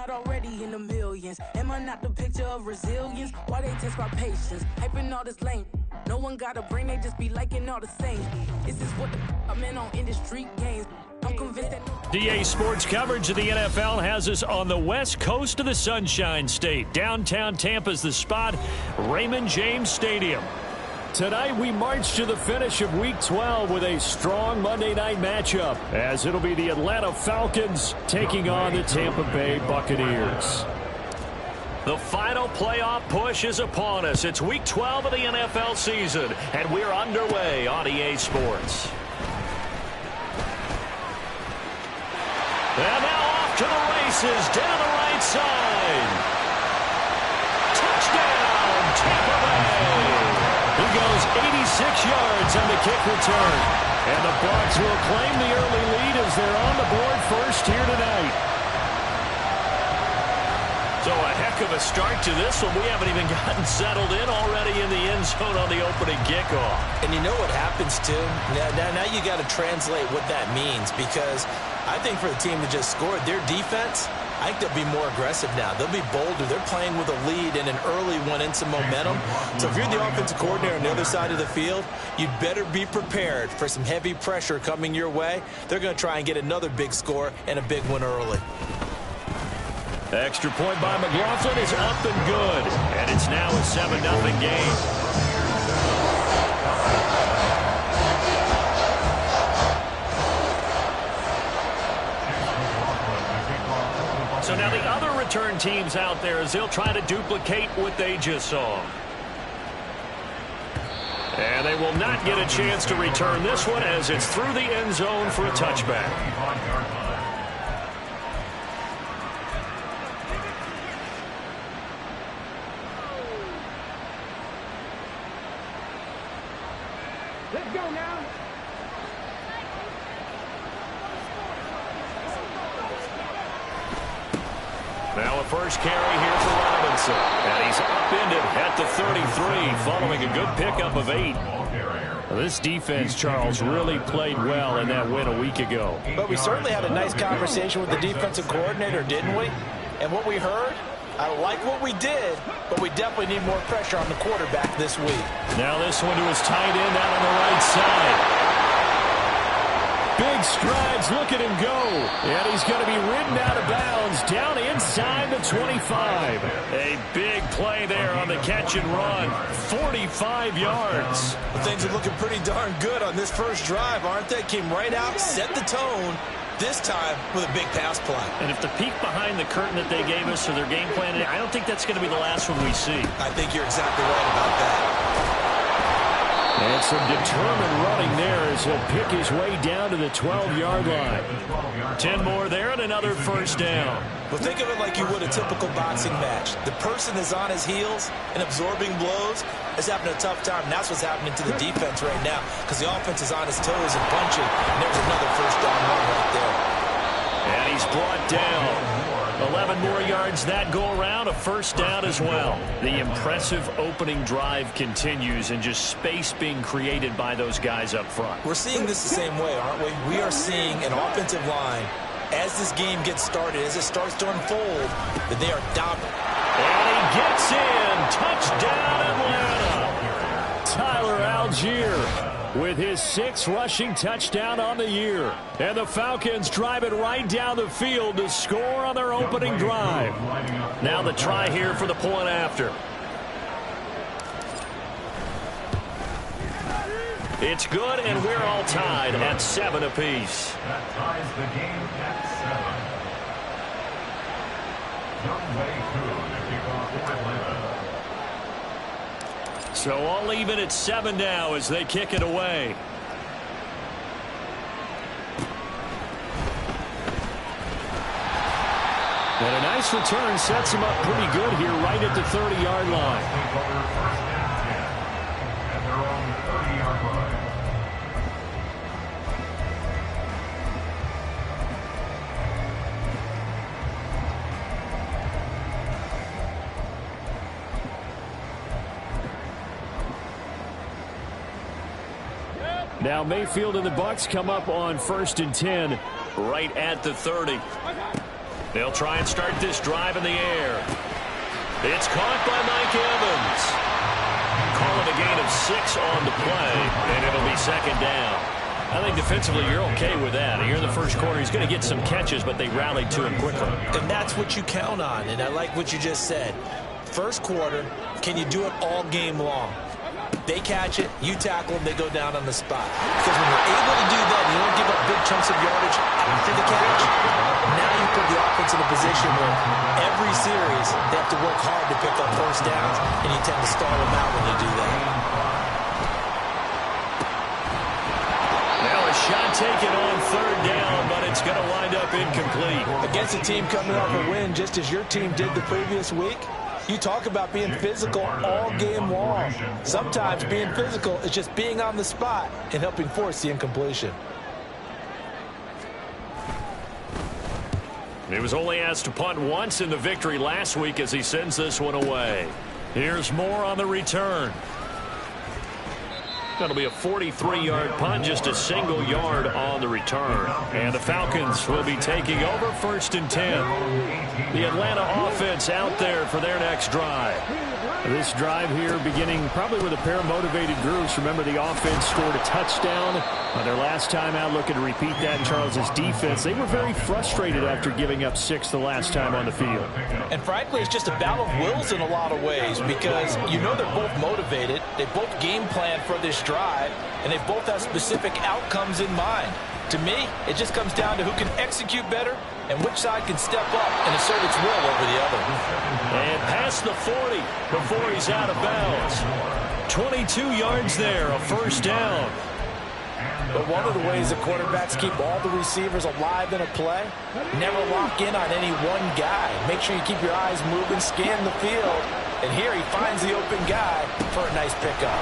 not already in the millions? Am I not the picture of resilience? Why they test my patience? Hyping all this lame. No one got a brain, they just be liking all the same. This is what the I'm in on industry games. I'm convinced that DA Sports coverage of the NFL has us on the west coast of the Sunshine State. Downtown Tampa's the spot, Raymond James Stadium. Tonight we march to the finish of Week 12 with a strong Monday night matchup, as it'll be the Atlanta Falcons taking on the Tampa Bay Buccaneers. The final playoff push is upon us. It's Week 12 of the NFL season, and we're underway on EA Sports. And now off to the races, down the right side. Touchdown, Tampa Bay. He goes 86 yards on the kick return. And the Bucs will claim the early lead as they're on the board first here tonight. So a heck of a start to this one. We haven't even gotten settled in already in the end zone on the opening kickoff. And you know what happens, too? Now you got to translate what that means, because I think for the team that just scored, their defense, I think they'll be more aggressive now. They'll be bolder. They're playing with a lead and an early one and some momentum. So if you're the offensive coordinator on the other side of the field, you'd better be prepared for some heavy pressure coming your way. They're going to try and get another big score and a big one early. Extra point by McLaughlin is up and good. And it's now a 7-0 game. So now the other return teams out there as they'll try to duplicate what they just saw. And they will not get a chance to return this one as it's through the end zone for a touchback. Let's go now. Now a first carry here for Robinson. And he's upended at the 33 following a good pickup of 8. This defense, Charles, really played well in that win a week ago. But we certainly had a nice conversation with the defensive coordinator, didn't we? And what we heard, I like what we did, but we definitely need more pressure on the quarterback this week. Now this one to his tight end out on the right side. Big strides, look at him go. And he's going to be ridden out of bounds down inside the 25. A big play there on the catch and run. 45 yards. Well, things are looking pretty darn good on this first drive, aren't they? Came right out, set the tone, this time with a big pass play. And if the peek behind the curtain that they gave us or their game plan, I don't think that's going to be the last one we see. I think you're exactly right about that. And some determined running there as he'll pick his way down to the 12-yard line. 10 more there and another first down. Well, think of it like you would a typical boxing match. The person is on his heels and absorbing blows is having a tough time. And that's what's happening to the defense right now, because the offense is on his toes and punching. And there's another first down run right there. And he's brought down. 11 more yards that go around, a first down as well. The impressive opening drive continues and just space being created by those guys up front. We're seeing this the same way, aren't we? We are seeing an offensive line, as this game gets started, as it starts to unfold, that they are dominant. And he gets in. Touchdown, Atlanta. Tyler Algier with his 6th rushing touchdown on the year. And the Falcons drive it right down the field to score on their opening drive. Now the try here for the point after. It's good, and we're all tied at 7 apiece. That ties the game at 7. Some way through the kickoff for Atlanta. So all even at 7 now as they kick it away. And a nice return sets him up pretty good here right at the 30-yard line. At their own 30-yard line. Now Mayfield and the Bucs come up on 1st and 10 right at the 30. They'll try and start this drive in the air. It's caught by Mike Evans. Call it a gain of 6 on the play, and it'll be second down. I think defensively you're okay with that. Here in the first quarter, he's going to get some catches, but they rallied to him quickly. And that's what you count on, and I like what you just said. First quarter, can you do it all game long? They catch it, you tackle them, they go down on the spot. Because when you're able to do that, you don't give up big chunks of yardage after the catch. Now you put the offense in a position where every series they have to work hard to pick up first downs, and you tend to stall them out when you do that. Now a shot taken on third down, but it's going to wind up incomplete. Against a team coming off a win, just as your team did the previous week, you talk about being physical all game long. Sometimes being physical is just being on the spot and helping force the incompletion. He was only asked to punt once in the victory last week as he sends this one away. Here's more on the return. That'll be a 43-yard punt, just a single yard on the return. And the Falcons will be taking over 1st and 10. The Atlanta offense out there for their next drive. This drive here beginning probably with a pair of motivated groups. Remember, the offense scored a touchdown their last time out, looking to repeat that in Charles's defense. They were very frustrated after giving up 6 the last time on the field. And frankly, it's just a battle of wills in a lot of ways, because you know they're both motivated. They both game plan for this drive, and they both have specific outcomes in mind. To me, it just comes down to who can execute better and which side can step up and assert its will over the other. And past the 40 before he's out of bounds. 22 yards there, a first down. But one of the ways that quarterbacks keep all the receivers alive in a play, never lock in on any one guy. Make sure you keep your eyes moving, scan the field, and here he finds the open guy for a nice pickup.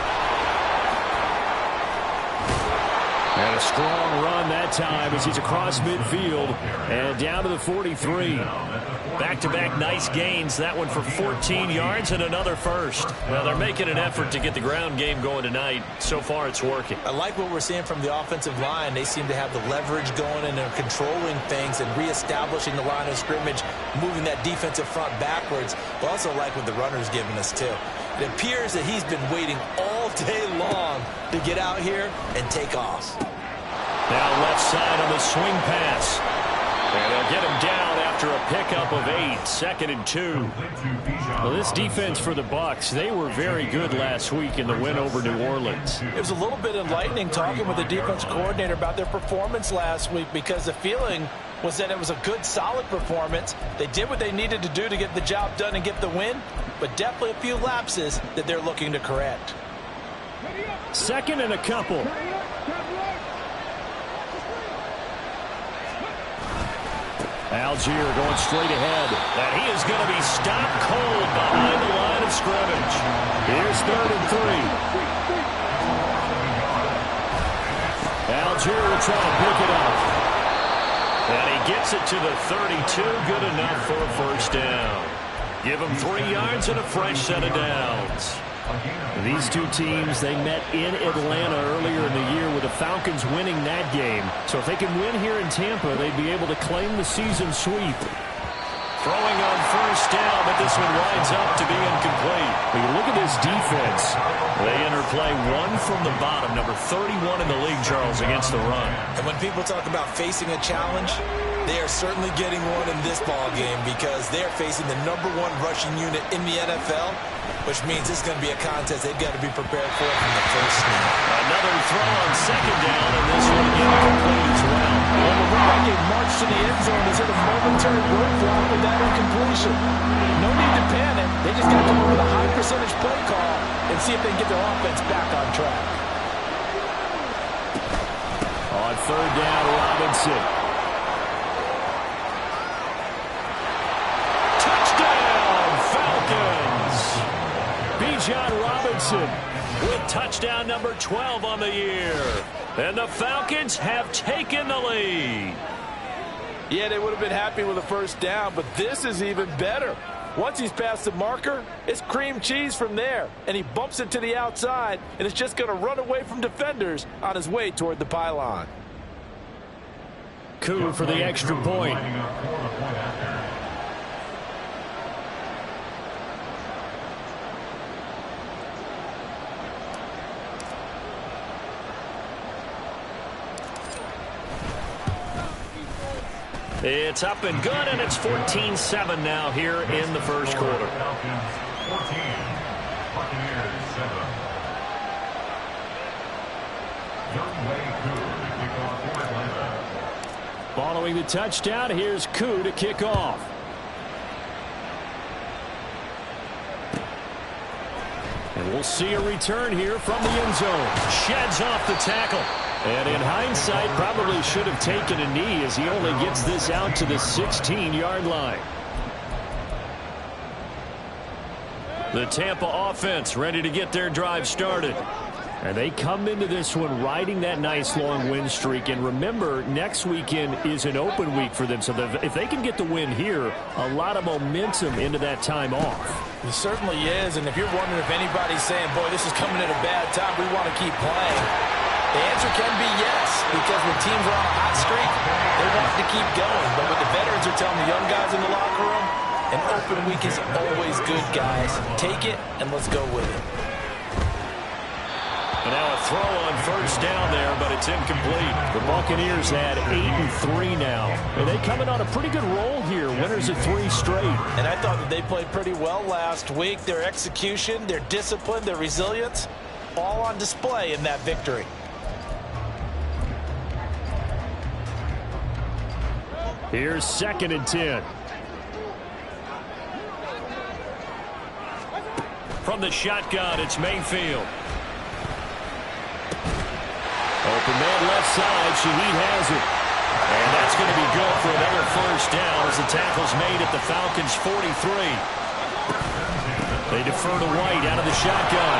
And a strong run that time as he's across midfield and down to the 43. Back-to-back nice gains. That one for 14 yards and another first. Well, they're making an effort to get the ground game going tonight. So far, it's working. I like what we're seeing from the offensive line. They seem to have the leverage going, and they're controlling things and reestablishing the line of scrimmage, moving that defensive front backwards. But also like what the runner's giving us, too. It appears that he's been waiting all day long to get out here and take off. Now left side on the swing pass. And they'll get him down after a pickup of 8, 2nd and 2. Well, this defense for the Bucs, they were very good last week in the win over New Orleans. It was a little bit enlightening talking with the defense coordinator about their performance last week, because the feeling was that it was a good, solid performance. They did what they needed to do to get the job done and get the win, but definitely a few lapses that they're looking to correct. 2nd and a couple. Algier going straight ahead. And he is going to be stopped cold behind the line of scrimmage. Here's 3rd and 3. Algier will try to pick it up. And he gets it to the 32. Good enough for a first down. Give him 3 yards and a fresh set of downs. These two teams, they met in Atlanta earlier in the year with the Falcons winning that game. So if they can win here in Tampa, they'd be able to claim the season sweep. Throwing on first down, but this one winds up to be incomplete. But you look at this defense. They interplay one from the bottom, number 31 in the league, Charles, against the run. And when people talk about facing a challenge, they are certainly getting one in this ball game, because they are facing the #1 rushing unit in the NFL, which means this is going to be a contest they've got to be prepared for from the first snap. Another throw on 2nd down, and this one incomplete as well. Well, the running back march to the end zone is at a momentary roadblock with that incompletion. No need to panic. They just got to come up with a high percentage play call and see if they can get their offense back on track. On 3rd down, Robinson. Touchdown, Falcons! Bijan Robinson with touchdown number 12 on the year. And the Falcons have taken the lead. Yeah, they would have been happy with a first down, but this is even better. Once he's past the marker, it's cream cheese from there. And he bumps it to the outside, and it's just going to run away from defenders on his way toward the pylon. Koo for the extra point. It's up and good, and it's 14-7 now here in the first quarter. Following the touchdown, here's Koo to kick off. And we'll see a return here from the end zone. Sheds off the tackle. And in hindsight, probably should have taken a knee as he only gets this out to the 16-yard line. The Tampa offense ready to get their drive started. And they come into this one riding that nice long win streak. And remember, next weekend is an open week for them. So if they can get the win here, a lot of momentum into that time off. It certainly is. And if you're wondering if anybody's saying, boy, this is coming at a bad time, we want to keep playing, the answer can be yes, because when teams are on a hot streak, they want to keep going. But what the veterans are telling the young guys in the locker room, an open week is always good, guys. Take it, and let's go with it. And now a throw on first down there, but it's incomplete. The Buccaneers had 8-3 now. And they coming on a pretty good roll here. Winners of 3 straight. And I thought that they played pretty well last week. Their execution, their discipline, their resilience, all on display in that victory. Here's 2nd and 10. From the shotgun, it's Mayfield. Open man left side. Shaheed has it. And that's going to be good for another first down as the tackle's made at the Falcons' 43. They defer to White out of the shotgun.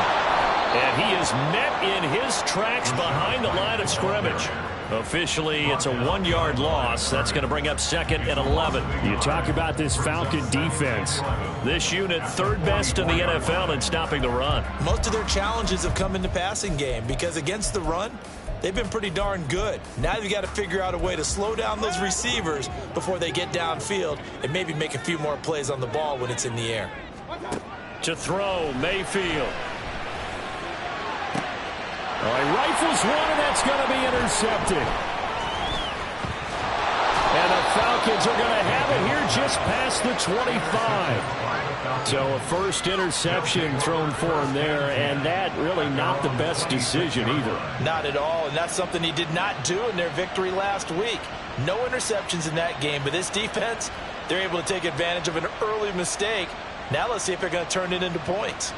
And he is met in his tracks behind the line of scrimmage. Officially, it's a 1-yard loss. That's going to bring up 2nd and 11. You talk about this Falcon defense. This unit, 3rd best in the NFL in stopping the run. Most of their challenges have come in the passing game because against the run, they've been pretty darn good. Now you've got to figure out a way to slow down those receivers before they get downfield and maybe make a few more plays on the ball when it's in the air. To throw, Mayfield. All right, rifles one, and that's going to be intercepted. And the Falcons are going to have it here just past the 25. So a first interception thrown for him there, and that really not the best decision either. Not at all, and that's something he did not do in their victory last week. No interceptions in that game, but this defense, they're able to take advantage of an early mistake. Now let's see if they're going to turn it into points.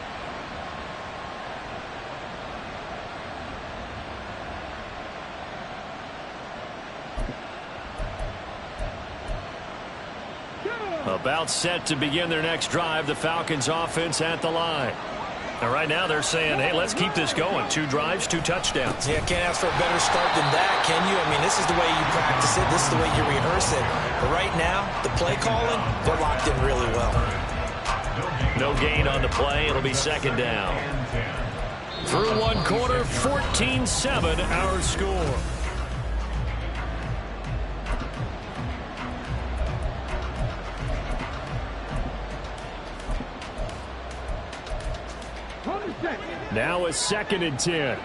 About set to begin their next drive, the Falcons offense at the line. And right now they're saying, hey, let's keep this going. 2 drives, 2 touchdowns. Yeah, can't ask for a better start than that, can you? I mean, this is the way you practice it. This is the way you rehearse it. But right now, the play calling, they're locked in really well. No gain on the play. It'll be 2nd down. Through 1 quarter, 14-7 our score. Now a 2nd and 10.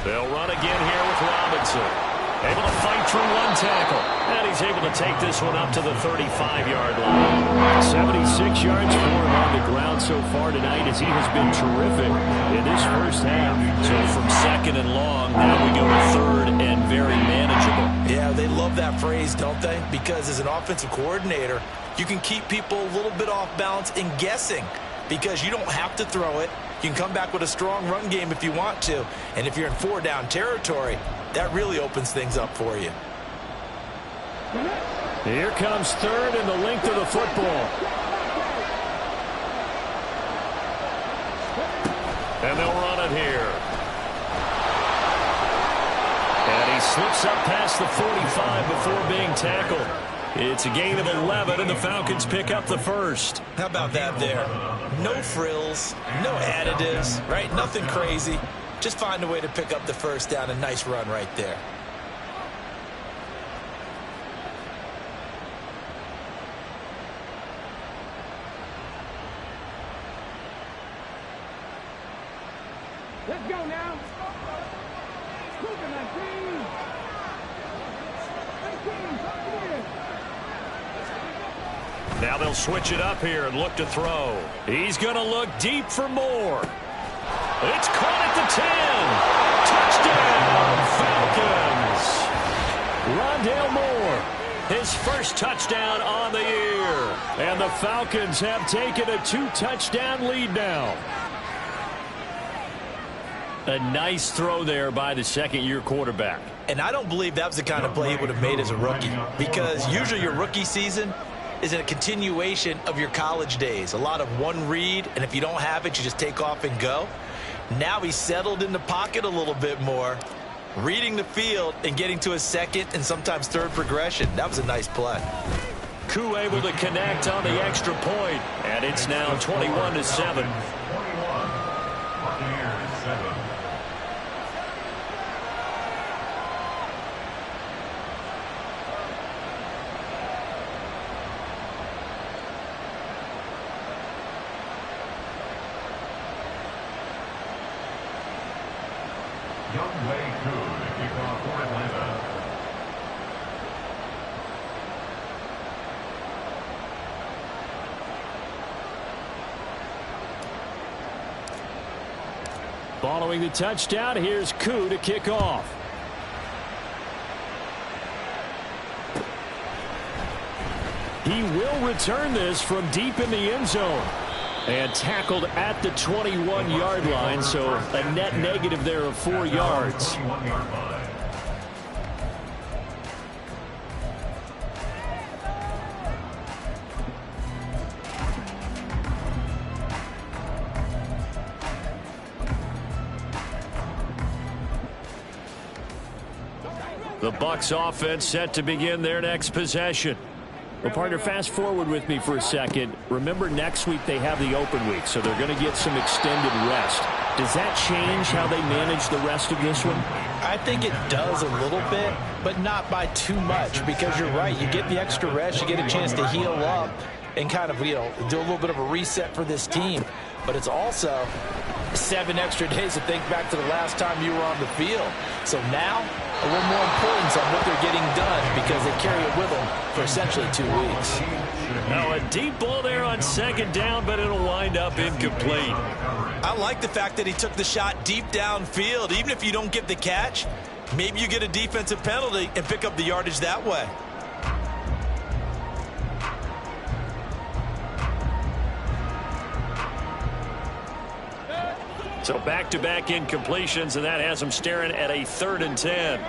They'll run again here with Robinson. Able to fight through 1 tackle. And he's able to take this one up to the 35-yard line. 76 yards for him on the ground so far tonight as he has been terrific in this first half. So from 2nd and long, now we go to 3rd and very manageable. Yeah, they love that phrase, don't they? Because as an offensive coordinator, you can keep people a little bit off balance and guessing because you don't have to throw it. You can come back with a strong run game if you want to. And if you're in 4-down territory, that really opens things up for you. Here comes 3rd and the length of the football. And they'll run it here. And he slips up past the 45 before being tackled. It's a gain of 11, and the Falcons pick up the first. How about that there? No frills, no additives, right? Nothing crazy. Just find a way to pick up the first down. A nice run right there. Let's go now. Now they'll switch it up here and look to throw. He's going to look deep for more. It's caught at the 10. Touchdown, Falcons. Rondale Moore, his first touchdown on the year. And the Falcons have taken a 2-touchdown lead now. A nice throw there by the second-year quarterback. And I don't believe that was the kind of play he would have made as a rookie, because usually your rookie season is a continuation of your college days. A lot of one read, and if you don't have it, you just take off and go. Now he's settled in the pocket a little bit more, reading the field and getting to his second and sometimes third progression. That was a nice play. Koo able to connect on the extra point, and it's now 21-7. Following the touchdown, here's Koo to kick off. He will return this from deep in the end zone. And tackled at the 21-yard line, so a net negative there of 4 yards. The Bucs offense set to begin their next possession. Well, partner, fast forward with me for a second. Remember, next week they have the open week, so they're going to get some extended rest. Does that change how they manage the rest of this one? I think it does a little bit, but not by too much, because you're right. You get the extra rest, you get a chance to heal up and kind of, do a little bit of a reset for this team. But it's also 7 extra days to think back to the last time you were on the field. So now, a little more importance on what they're getting done, because they carry it with them for essentially 2 weeks. Now a deep ball there on second down, but it'll wind up incomplete. I like the fact that he took the shot deep downfield. Even if you don't get the catch, maybe you get a defensive penalty and pick up the yardage that way. So back-to-back incompletions, and that has them staring at a 3rd and 10.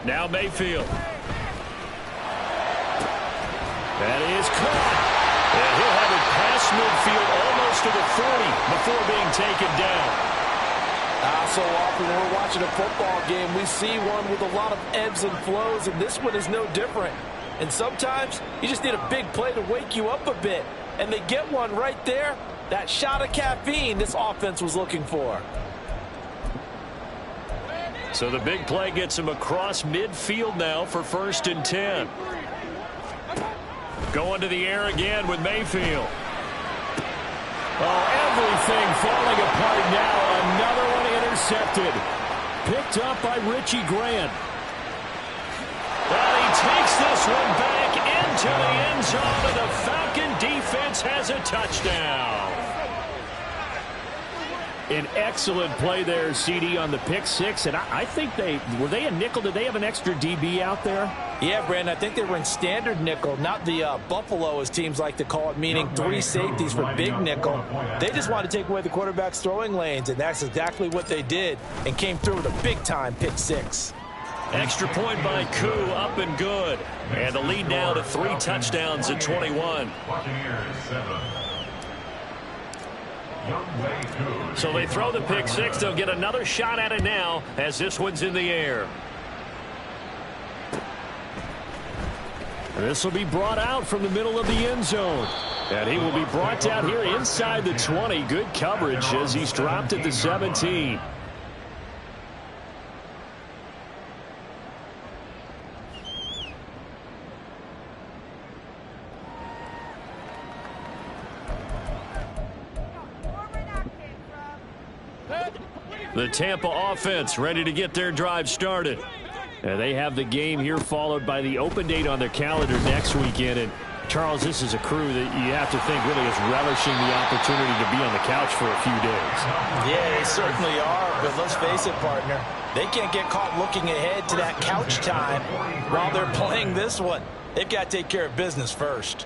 Now Mayfield. That is caught. And he'll have it past midfield almost to the 40 before being taken down. So often when we're watching a football game, we see one with a lot of ebbs and flows, and this one is no different. And sometimes you just need a big play to wake you up a bit. And they get one right there. That shot of caffeine this offense was looking for. So the big play gets him across midfield now for 1st and 10. Going to the air again with Mayfield. Oh, everything falling apart now. Another one intercepted. Picked up by Richie Grant. Well, he takes this one back into the end zone, and the Falcon defense has a touchdown. An excellent play there, CD, on the pick six. And I think were they a nickel? Did they have an extra DB out there? Yeah, Brandon, I think they were in standard nickel, not the Buffalo, as teams like to call it, meaning 3 safeties for big nickel. They just wanted to take away the quarterback's throwing lanes, and that's exactly what they did, and came through with a big-time pick six. Extra point by Koo, up and good. And the lead now to 3 touchdowns at 21. So they throw the pick six. They'll get another shot at it now as this one's in the air. This will be brought out from the middle of the end zone. And he will be brought down here inside the 20. Good coverage as he's dropped at the 17. The Tampa offense ready to get their drive started. And they have the game here followed by the open date on their calendar next weekend. And Charles, this is a crew that you have to think really is relishing the opportunity to be on the couch for a few days. Yeah, they certainly are. But let's face it, partner, they can't get caught looking ahead to that couch time while they're playing this one. They've got to take care of business first.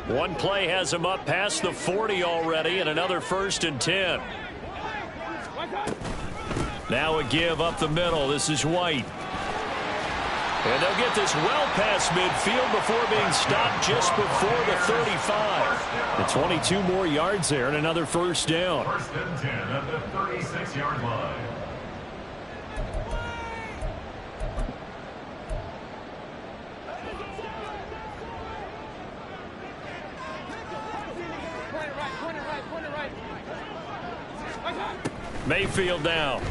One play has him up past the 40 already, and another 1st and 10. Now a give up the middle. This is White. And they'll get this well past midfield before being stopped just before the 35. And 22 more yards there and another 1st down. 1st and 10 at the 36-yard line. Mayfield down.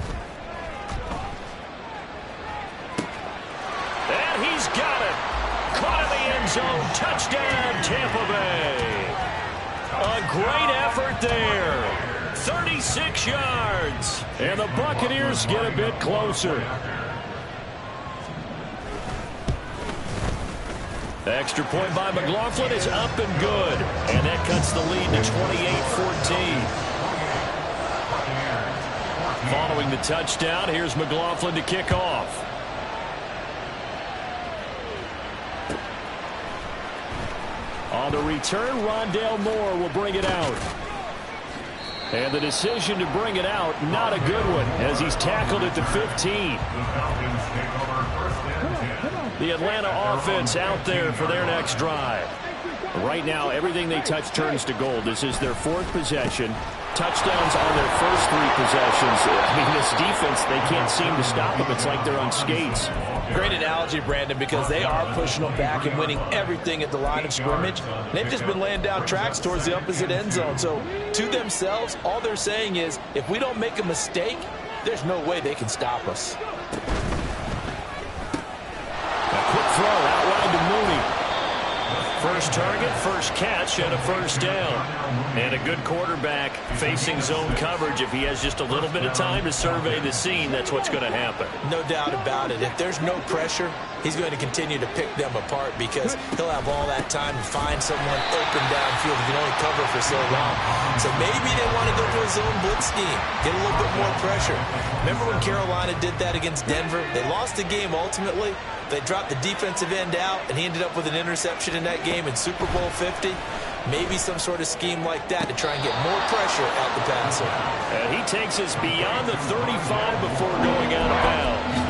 And he's got it. Caught in the end zone. Touchdown, Tampa Bay. A great effort there. 36 yards. And the Buccaneers get a bit closer. The extra point by McLaughlin is up and good. And that cuts the lead to 28-14. Following the touchdown, here's McLaughlin to kick off. On the return, Rondale Moore will bring it out. And the decision to bring it out, not a good one, as he's tackled at the 15. The Atlanta offense out there for their next drive. Right now, everything they touch turns to gold. This is their 4th possession. Touchdowns on their first 3 possessions. I mean, this defense, they can't seem to stop them. It's like they're on skates. Great analogy, Brandon, because they are pushing them back and winning everything at the line of scrimmage. They've just been laying down tracks towards the opposite end zone. So, to themselves, all they're saying is, if we don't make a mistake, there's no way they can stop us. A quick throw out wide to Mooney. First target, first catch, and a 1st down. And a good quarterback facing zone coverage. If he has just a little bit of time to survey the scene, that's what's going to happen. No doubt about it. If there's no pressure, he's going to continue to pick them apart because he'll have all that time to find someone open downfield. He can only cover for so long. So maybe they want to go to a zone blitz scheme, get a little bit more pressure. Remember when Carolina did that against Denver? They lost the game ultimately. They dropped the defensive end out, and he ended up with an interception in that game in Super Bowl 50. Maybe some sort of scheme like that to try and get more pressure out the passer. And he takes us beyond the 35 before going out of bounds.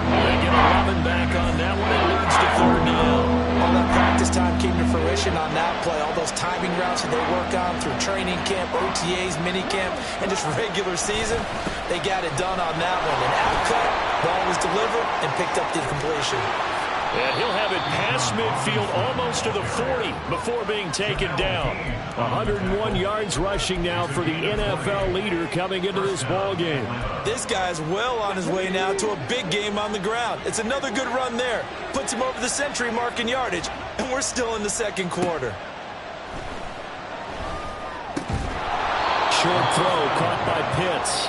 They get 11 back on that one. It leads to 3rd down. All that practice time came to fruition on that play. All those timing routes that they work on through training camp, OTAs, minicamp, and just regular season, they got it done on that one. And out cut, ball was delivered and picked up the completion. And he'll have it past midfield almost to the 40 before being taken down. 101 yards rushing now for the NFL leader coming into this ball game. This guy's well on his way now to a big game on the ground. It's another good run there. Puts him over the century mark in yardage, and we're still in the 2nd quarter. Short throw caught by Pitts.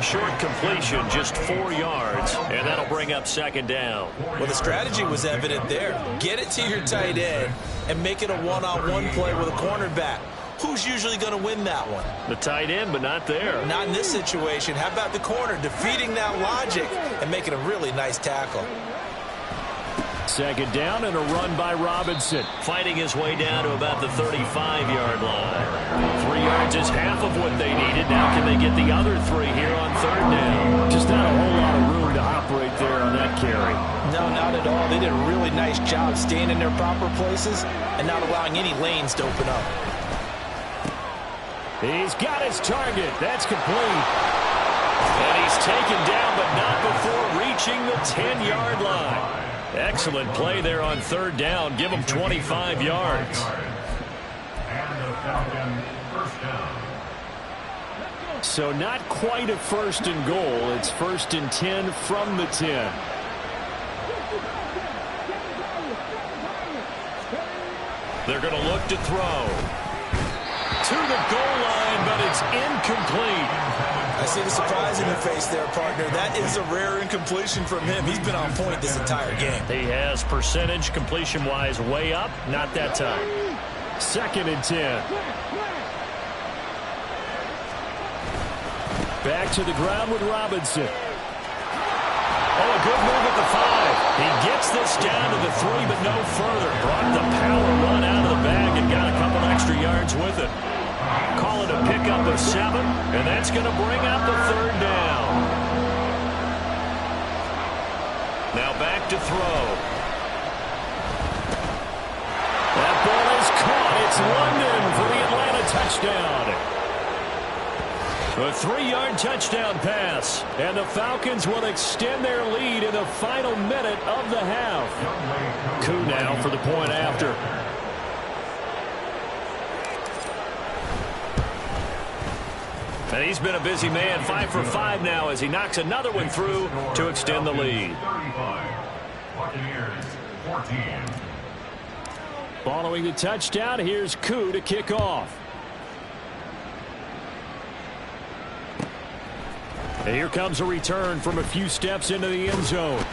Short completion, just 4 yards, and that'll bring up 2nd down. Well, the strategy was evident there. Get it to your tight end and make it a one-on-one play with a cornerback. Who's usually going to win that one? The tight end, but not there. Not in this situation. How about the corner defeating that logic and making a really nice tackle? 2nd down and a run by Robinson. Fighting his way down to about the 35-yard line. 3 yards is half of what they needed. Now can they get the other 3 here on 3rd down? Just not a whole lot of room to operate there on that carry. No, not at all. They did a really nice job staying in their proper places and not allowing any lanes to open up. He's got his target. That's complete. And he's taken down, but not before reaching the 10-yard line. Excellent play there on third down. Give him 25 yards. And the Falcons first down. So not quite a first and goal. It's first and 10 from the 10. They're going to look to throw. To the goal line, but it's incomplete. I see the surprise in your face there, partner. That is a rare incompletion from him. He's been on point this entire game. He has percentage completion-wise way up. Not that time. Second and 10. Back to the ground with Robinson. Oh, a good move at the 5. He gets this down to the 3, but no further. Brought the power run out of the bag and got a couple extra yards with it. Call it a pickup of 7, and that's going to bring up the third down. Now back to throw. That ball is caught. It's London for the Atlanta touchdown. A 3-yard touchdown pass, and the Falcons will extend their lead in the final minute of the half. Coup now for the point after. And he's been a busy man, 5 for 5 now as he knocks another one through to extend the lead. Following the touchdown, here's Coup to kick off. And here comes a return from a few steps into the end zone.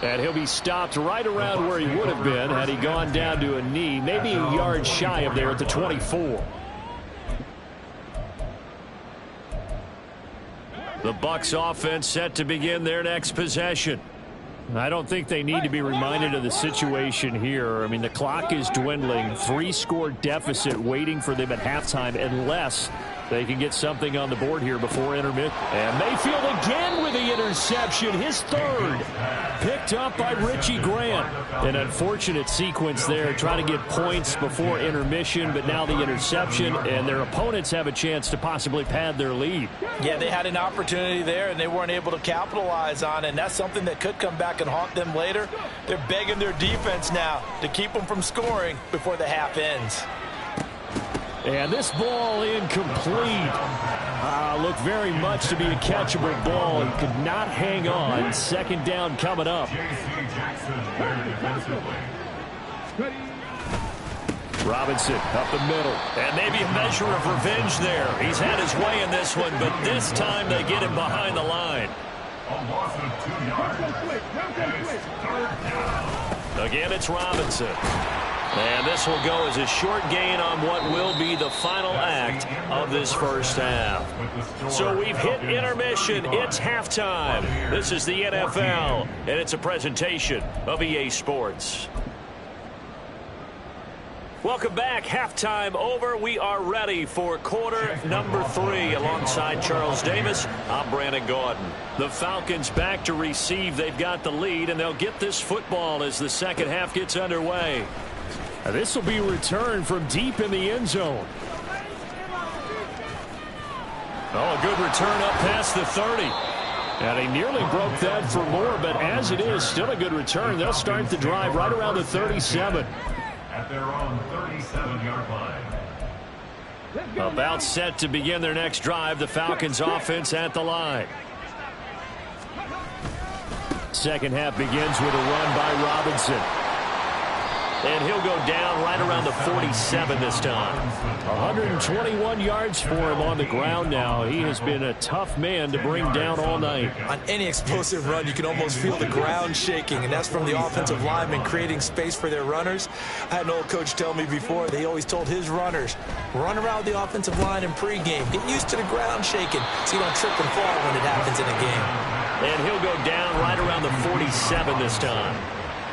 And he'll be stopped right around where he would have been had he gone down to a knee, maybe a yard shy of there at the 24. The Bucs offense set to begin their next possession. I don't think they need to be reminded of the situation here. I mean, the clock is dwindling. 3-score deficit waiting for them at halftime unless they can get something on the board here before intermission. And Mayfield again with the interception, his third. Picked up by Richie Grant. An unfortunate sequence there, trying to get points before intermission, but now the interception, and their opponents have a chance to possibly pad their lead. Yeah, they had an opportunity there, and they weren't able to capitalize on it, and that's something that could come back and haunt them later. They're begging their defense now to keep them from scoring before the half ends. And this ball incomplete. Looked very much to be a catchable ball. He could not hang on. Second down coming up. Robinson up the middle. And maybe a measure of revenge there. He's had his way in this one, but this time they get him behind the line. A loss of 2 yards. And it's third down. Again, it's Robinson. And this will go as a short gain on what will be the final act of this first half. So we've hit intermission. It's halftime. This is the NFL, and it's a presentation of EA Sports. Welcome back. Halftime over. We are ready for quarter number 3. Alongside Charles Davis, I'm Brandon Gordon. The Falcons back to receive. They've got the lead, and they'll get this football as the second half gets underway. This will be returned from deep in the end zone. Oh, a good return up past the 30. And he nearly broke that for more, but as it is, still a good return. They'll start the drive right around the 37. At their own 37-yard line. About set to begin their next drive, the Falcons offense at the line. Second half begins with a run by Robinson. And he'll go down right around the 47 this time. 121 yards for him on the ground now. He has been a tough man to bring down all night. On any explosive run, you can almost feel the ground shaking, and that's from the offensive linemen creating space for their runners. I had an old coach tell me before, they always told his runners, run around the offensive line in pregame. Get used to the ground shaking so you don't trip and fall when it happens in a game. And he'll go down right around the 47 this time.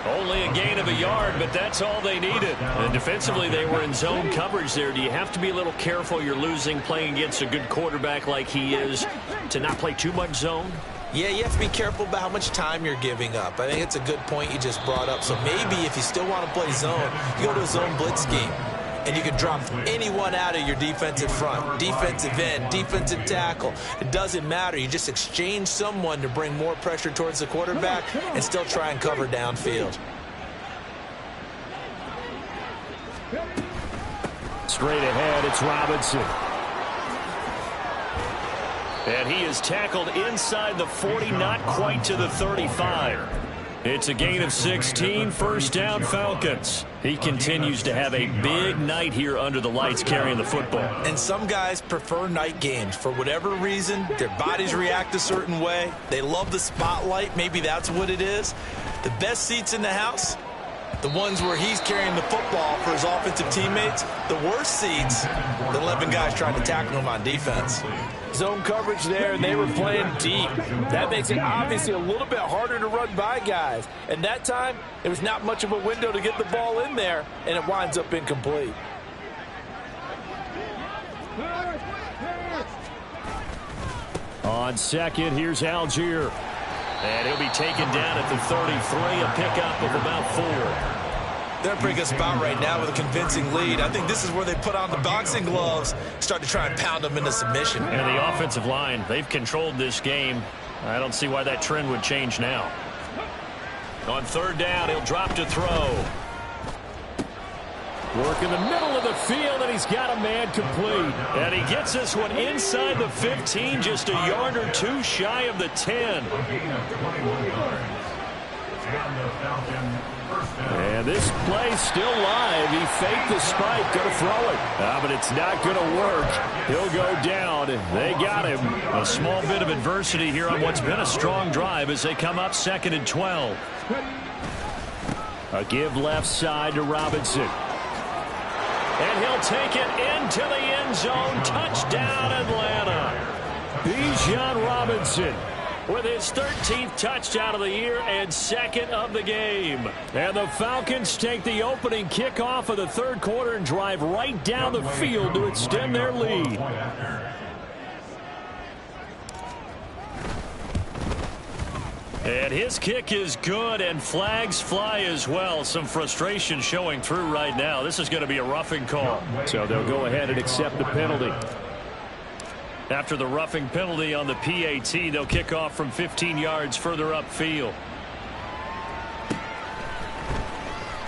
Only a gain of a yard, but that's all they needed. And defensively, they were in zone coverage there. Do you have to be a little careful you're losing playing against a good quarterback like he is to not play too much zone? Yeah, you have to be careful about how much time you're giving up. I think it's a good point you just brought up. So maybe if you still want to play zone, you go to a zone blitz scheme. and you can drop anyone out of your defensive front, defensive end, defensive tackle. It doesn't matter. You just exchange someone to bring more pressure towards the quarterback and still try and cover downfield. Straight ahead, it's Robinson. And he is tackled inside the 40, not quite to the 35. It's a gain of 16, first down Falcons. He continues to have a big night here under the lights carrying the football. And some guys prefer night games. For whatever reason, their bodies react a certain way. They love the spotlight. Maybe that's what it is. The best seats in the house, the ones where he's carrying the football for his offensive teammates. The worst seats, the 11 guys trying to tackle him on defense. Zone coverage there, and they were playing deep. That makes it obviously a little bit harder to run by guys. And that time, there was not much of a window to get the ball in there, and it winds up incomplete. On second, here's Algier. And he'll be taken down at the 33, a pickup of about 4. They're a pretty good spot right now with a convincing lead. I think this is where they put on the boxing gloves, start to try and pound them into submission. And the offensive line, they've controlled this game. I don't see why that trend would change now. On third down, he'll drop to throw. Work in the middle of the field, and he's got a man complete. And he gets this one inside the 15, just a yard or two shy of the 10. And this play's still live. He faked the spike, going to throw it. But it's not going to work. He'll go down. They got him. A small bit of adversity here on what's been a strong drive as they come up second and 12. A give left side to Robinson. And he'll take it into the end zone. Touchdown, Atlanta. Bijan Robinson with his 13th touchdown of the year and second of the game. And the Falcons take the opening kickoff of the third quarter and drive right down the field to extend their lead. And his kick is good, and flags fly as well. Some frustration showing through right now. This is going to be a roughing call. So they'll go ahead and accept the penalty. After the roughing penalty on the PAT, they'll kick off from 15 yards further upfield.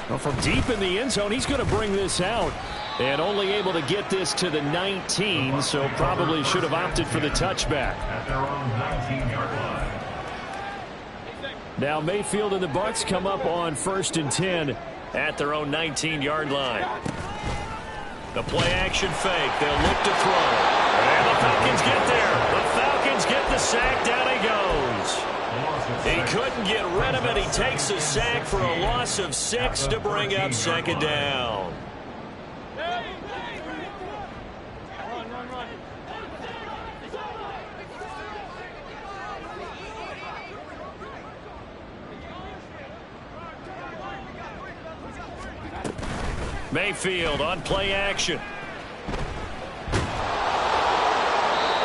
Well, from deep in the end zone, he's going to bring this out. And only able to get this to the 19, so probably should have opted for the touchback. At their own 19-yard line. Now Mayfield and the Bucs come up on 1st and 10 at their own 19-yard line. The play action fake. They'll look to throw. And the Falcons get there. The Falcons get the sack. Down he goes. He couldn't get rid of it. He takes a sack for a loss of 6 to bring up second down. Mayfield on play action.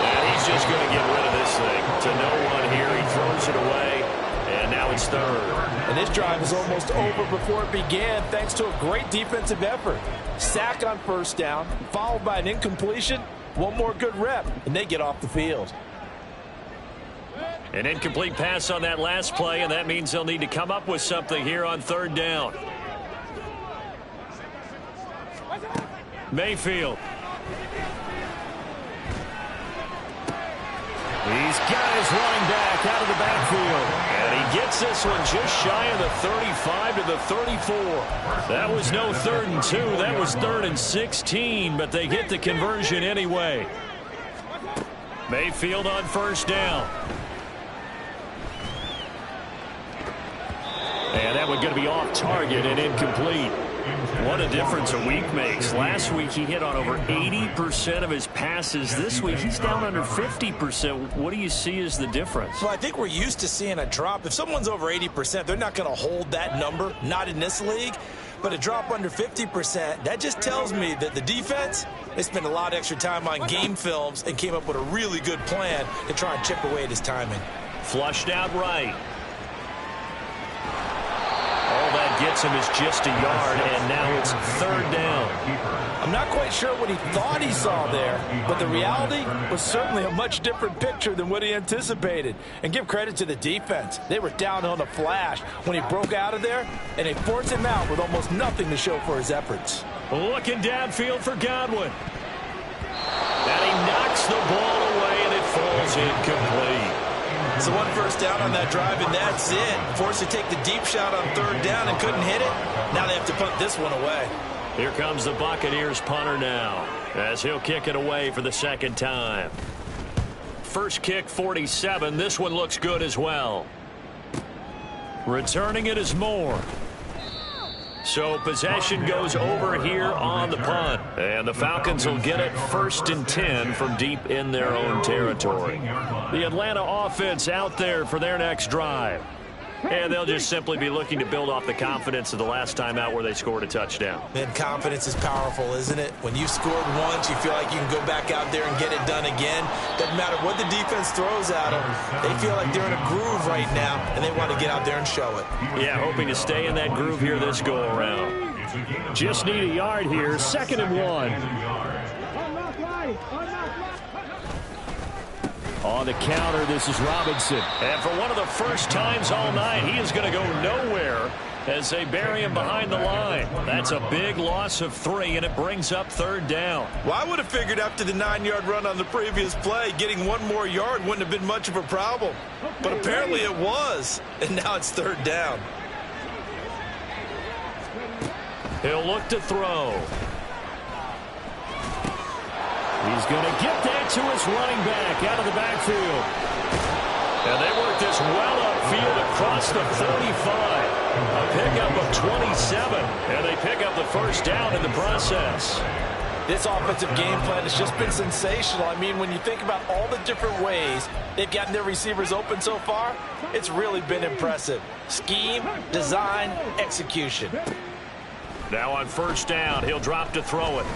And he's just going to get rid of this thing to no one here. He throws it away, and now it's third. And this drive is almost over before it began thanks to a great defensive effort. Sack on first down, followed by an incompletion. One more good rep, and they get off the field. An incomplete pass on that last play, and that means they'll need to come up with something here on third down. Mayfield. He's got his running back out of the backfield. And he gets this one just shy of the 35 to the 34. That was no 3rd and 2. That was 3rd and 16, but they get the conversion anyway. Mayfield on first down. And that one going to be off target and incomplete. What a difference a week makes. Last week he hit on over 80% of his passes. This week he's down under 50%. What do you see as the difference? Well, I think we're used to seeing a drop. If someone's over 80%, they're not going to hold that number, not in this league. But a drop under 50%, that just tells me that the defense, they spent a lot of extra time on game films and came up with a really good plan to try and chip away at his timing. Flushed out right. All that gets him is just a yard, and now it's third down. I'm not quite sure what he thought he saw there, but the reality was certainly a much different picture than what he anticipated. And give credit to the defense. They were down on a flash when he broke out of there, and they forced him out with almost nothing to show for his efforts. Looking downfield for Godwin. And he knocks the ball away, and it falls incomplete. So one first down on that drive, and that's it. Forced to take the deep shot on third down and couldn't hit it. Now they have to punt this one away. Here comes the Buccaneers punter now, as he'll kick it away for the second time. First kick, 47. This one looks good as well. Returning it is Moore. So possession goes over here on the punt. And the Falcons will get it 1st and 10 from deep in their own territory. The Atlanta offense out there for their next drive. And they'll just simply be looking to build off the confidence of the last time out where they scored a touchdown. And confidence is powerful, isn't it? When you've scored once, you feel like you can go back out there and get it done again. Doesn't matter what the defense throws at them. They feel like they're in a groove right now, and they want to get out there and show it. Yeah, hoping to stay in that groove here this go-around. Just need a yard here, 2nd and 1. On the counter, this is Robinson. And for one of the first times all night, he is going to go nowhere as they bury him behind the line. That's a big loss of 3, and it brings up 3rd down. Well, I would have figured after the 9-yard run on the previous play, getting one more yard wouldn't have been much of a problem. But apparently it was, and now it's 3rd down. He'll look to throw. He's going to get that to his running back out of the backfield. And they work this well upfield across the 45. A pickup of 27. And they pick up the 1st down in the process. This offensive game plan has just been sensational. I mean, when you think about all the different ways they've gotten their receivers open so far, it's really been impressive. Scheme, design, execution. Now on 1st down, he'll drop to throw it.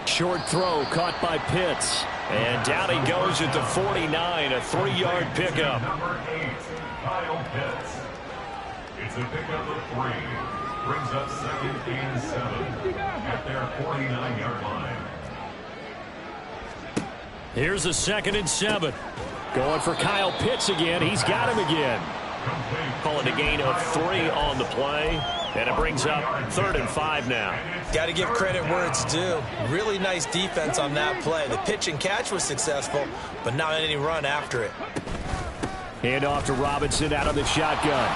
Short throw caught by Pitts. And down he goes at the 49, a 3-yard pickup. Number 8, Kyle Pitts. It's a pickup of 3. Brings up 2nd and 7 at their 49-yard line. Here's a 2nd and 7. Going for Kyle Pitts again. He's got him again. Calling a gain of 3 on the play. And it brings up 3rd and 5 now. Got to give credit where it's due. Really nice defense on that play. The pitch and catch was successful, but not any run after it. Hand off to Robinson out of the shotgun.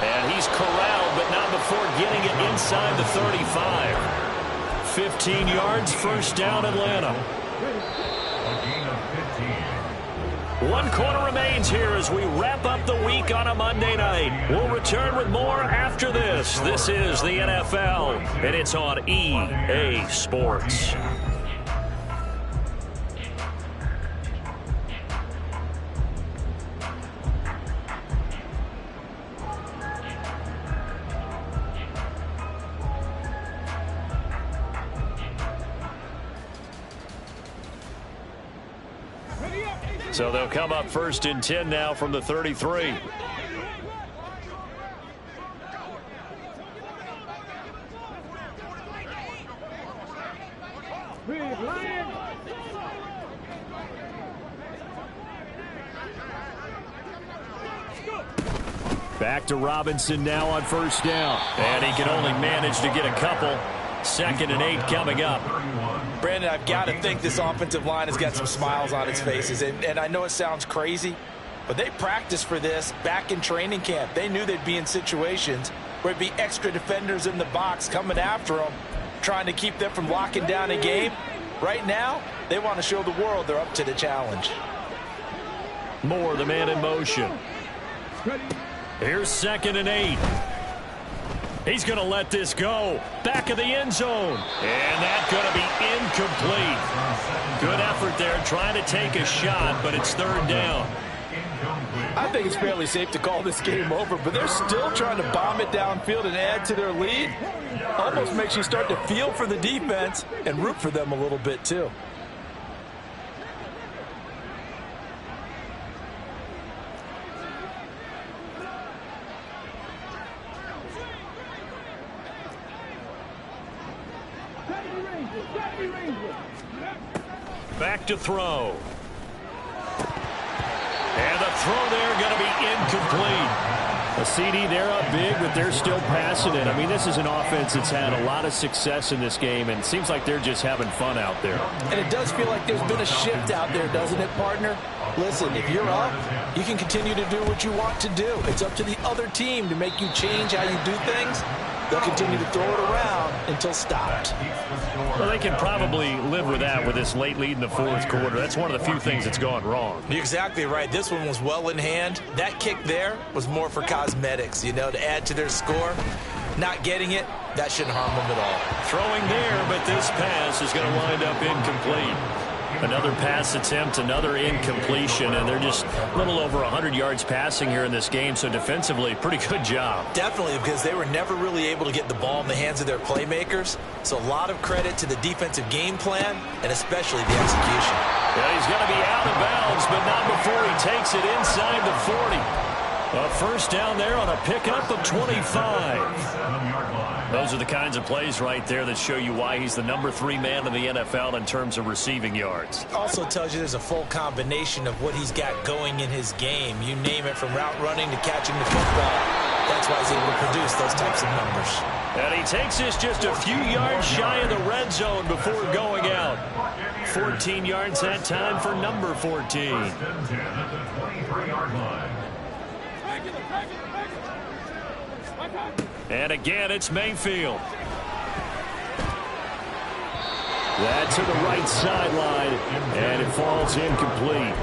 And he's corralled, but not before getting it inside the 35. 15 yards, 1st down, Atlanta. A gain of 15. 1 quarter remains here as we wrap up the week on a Monday night. We'll return with more after this. This is the NFL, and it's on EA Sports. So they'll come up 1st and 10 now from the 33. Back to Robinson now on 1st down. And he can only manage to get a couple. 2nd and 8 coming up. Brandon, I've got to think this offensive line has got some smiles on its faces. And I know it sounds crazy, but they practiced for this back in training camp. They knew they'd be in situations where it'd be extra defenders in the box coming after them, trying to keep them from locking down a game. Right now, they want to show the world they're up to the challenge. Moore, the man in motion. Here's 2nd and 8. He's going to let this go. Back of the end zone. And that's going to be incomplete. Good effort there trying to take a shot, but it's 3rd down. I think it's fairly safe to call this game over, but they're still trying to bomb it downfield and add to their lead. Almost makes you start to feel for the defense and root for them a little bit too. Back to throw. And the throw there going to be incomplete. A CD, they're up big, but they're still passing it. I mean, this is an offense that's had a lot of success in this game, and it seems like they're just having fun out there. And it does feel like there's been a shift out there, doesn't it, partner? Listen, if you're up, you can continue to do what you want to do. It's up to the other team to make you change how you do things. They'll continue to throw it around until stopped. Well, they can probably live with that with this late lead in the fourth quarter. That's one of the few things that's gone wrong. You're exactly right. This one was well in hand. That kick there was more for cosmetics, you know, to add to their score. Not getting it, that shouldn't harm them at all. Throwing there, but this pass is going to wind up incomplete. Another pass attempt, another incompletion, and they're just a little over 100 yards passing here in this game, so defensively, pretty good job. Definitely, because they were never really able to get the ball in the hands of their playmakers, so a lot of credit to the defensive game plan, and especially the execution. Yeah, he's going to be out of bounds, but not before he takes it inside the 40. A first down there on a pickup of 25. Those are the kinds of plays right there that show you why he's the #3 man in the NFL in terms of receiving yards. Also tells you there's a full combination of what he's got going in his game. You name it, from route running to catching the football. That's why he's able to produce those types of numbers. And he takes this just a few yards shy of the red zone before going out. 14 yards that time for number 14. And again, it's Mayfield. That's to the right sideline, and it falls incomplete.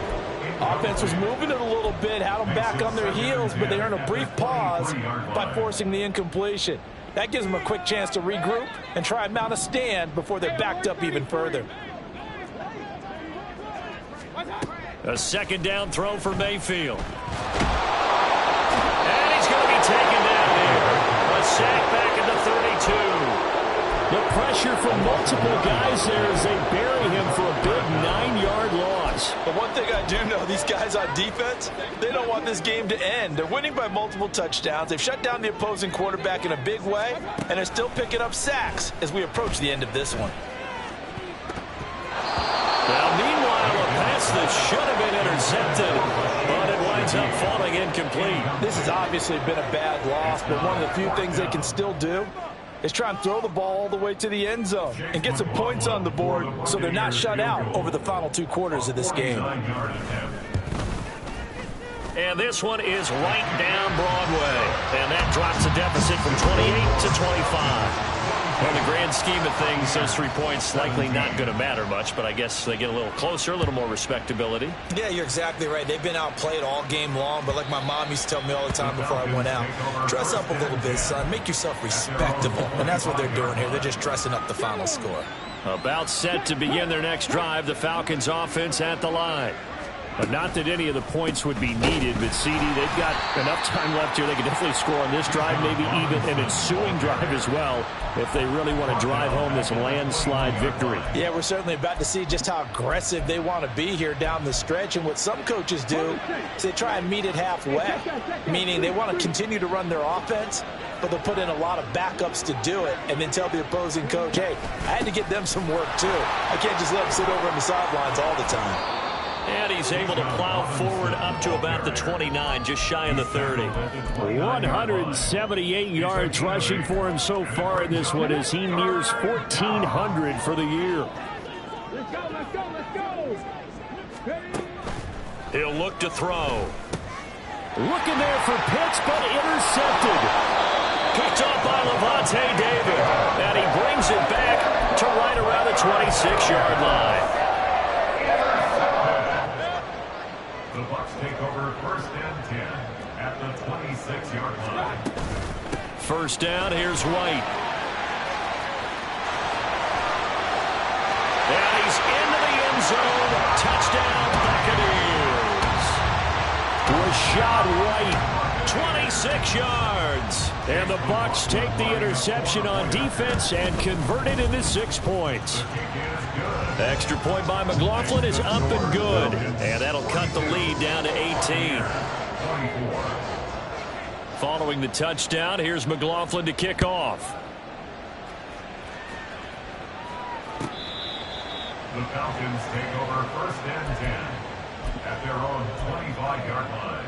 Offense was moving it a little bit, had them back on their heels, but they earned a brief pause by forcing the incompletion. That gives them a quick chance to regroup and try and mount a stand before they're backed up even further. A second down throw for Mayfield. And he's going to be taken down here. A sack back at the 32. The pressure from multiple guys there as they bury him for a big 9-yard loss. But one thing I do know, these guys on defense, they don't want this game to end. They're winning by multiple touchdowns. They've shut down the opposing quarterback in a big way, and they're still picking up sacks as we approach the end of this one. Now, meanwhile, a pass that should have been intercepted, but it winds up falling incomplete. This has obviously been a bad loss, but one of the few things they can still do is try and throw the ball all the way to the end zone and get some points on the board so they're not shut out over the final 2 quarters of this game. And this one is right down Broadway. And that drops the deficit from 28 to 25. Well, in the grand scheme of things, those 3 points likely not going to matter much, but I guess they get a little closer, a little more respectability. Yeah, you're exactly right. They've been outplayed all game long, but like my mom used to tell me all the time before I went out, dress up a little bit, son. Make yourself respectable. And that's what they're doing here. They're just dressing up the final score. About set to begin their next drive, the Falcons offense at the line. But not that any of the points would be needed, but CD, they've got enough time left here. They can definitely score on this drive, maybe even an ensuing drive as well, if they really want to drive home this landslide victory. Yeah, we're certainly about to see just how aggressive they want to be here down the stretch. And what some coaches do is they try and meet it halfway, meaning they want to continue to run their offense, but they'll put in a lot of backups to do it and then tell the opposing coach, hey, I had to get them some work too. I can't just let them sit over on the sidelines all the time. And he's able to plow forward up to about the 29, just shy of the 30. 178 yards rushing for him so far in this one as he nears 1,400 for the year. Let's go, let's go, let's go. He'll look to throw. Looking there for Pitts, but intercepted. Picked off by Levante David. And he brings it back to right around the 26-yard line. The Bucs take over 1st and 10 at the 26-yard line. First down, here's White. And he's into the end zone. Touchdown, Buccaneers. Rashad White, 26 yards. And the Bucs take the interception on defense and convert it into 6 points. Extra point by McLaughlin is up and good. And that'll cut the lead down to 18. Following the touchdown, here's McLaughlin to kick off. The Falcons take over 1st and 10 at their own 25-yard line.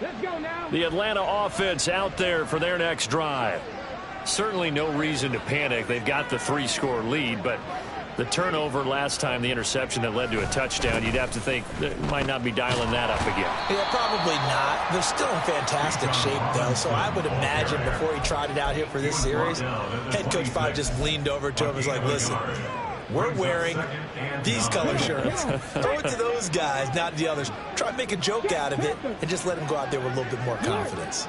Let's go now. The Atlanta offense out there for their next drive. Certainly no reason to panic. They've got the 3-score lead, but the turnover last time, the interception that led to a touchdown, you'd have to think they might not be dialing that up again. Yeah, probably not. They're still in fantastic shape, though, so I would imagine before he trotted out here for this series, head coach probably just leaned over to him and was like, listen, we're wearing these color shirts. Throw it to those guys, not the others. Try to make a joke out of it and just let them go out there with a little bit more confidence.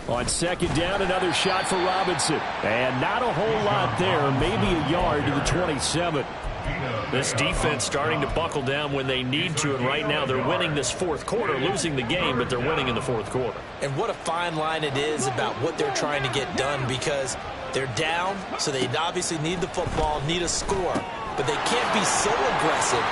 On 2nd down, another shot for Robinson. And not a whole lot there, maybe a yard to the 27. This defense starting to buckle down when they need to, and right now they're winning this 4th quarter, losing the game, but they're winning in the 4th quarter. And what a fine line it is about what they're trying to get done, because they're down, so they obviously need the football, need a score, but they can't be so aggressive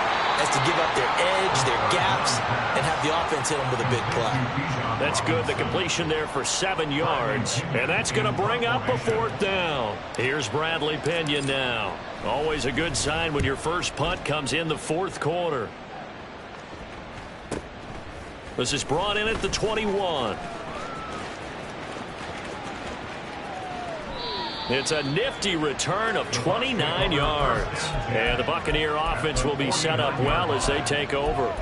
as to give up their edge, their gaps, and have the offense hit them with a big play. That's good. The completion there for 7 yards, and that's going to bring up a 4th down. Here's Bradley Pinion now. Always a good sign when your first punt comes in the 4th quarter. This is brought in at the 21. It's a nifty return of 29 yards. And the Buccaneer offense will be set up well as they take over.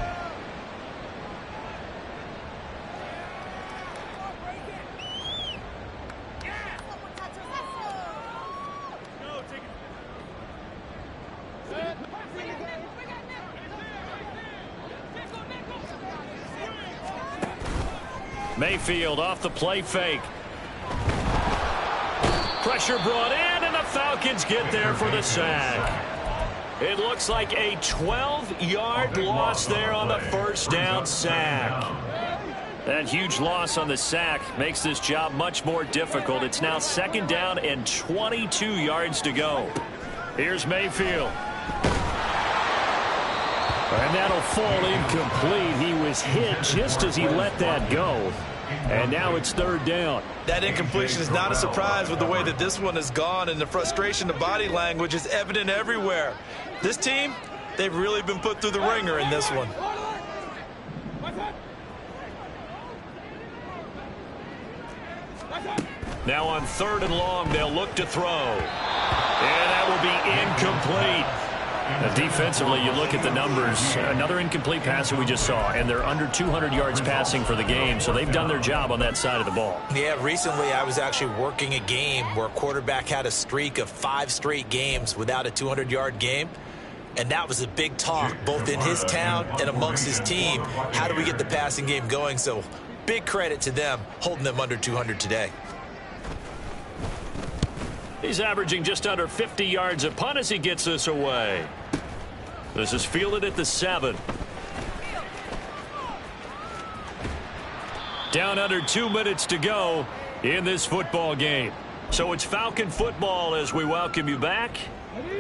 Mayfield off the play fake. Pressure brought in, and the Falcons get there for the sack. It looks like a 12-yard loss there on the 1st down sack. That huge loss on the sack makes this job much more difficult. It's now 2nd down and 22 yards to go. Here's Mayfield. And that'll fall incomplete. He was hit just as he let that go. And now it's 3rd down. That incompletion is not a surprise with the way that this one has gone, and the frustration, the body language is evident everywhere. This team, they've really been put through the ringer in this one. Now on 3rd and long, they'll look to throw. And that will be incomplete. Now defensively, you look at the numbers. Another incomplete pass that we just saw, and they're under 200 yards passing for the game, so they've done their job on that side of the ball. Yeah, recently I was actually working a game where a quarterback had a streak of 5 straight games without a 200-yard game, and that was a big talk, both in his town and amongst his team. How do we get the passing game going? So big credit to them, holding them under 200 today. He's averaging just under 50 yards a punt as he gets this away. This is fielded at the 7. Down under 2 minutes to go in this football game. So it's Falcon football as we welcome you back.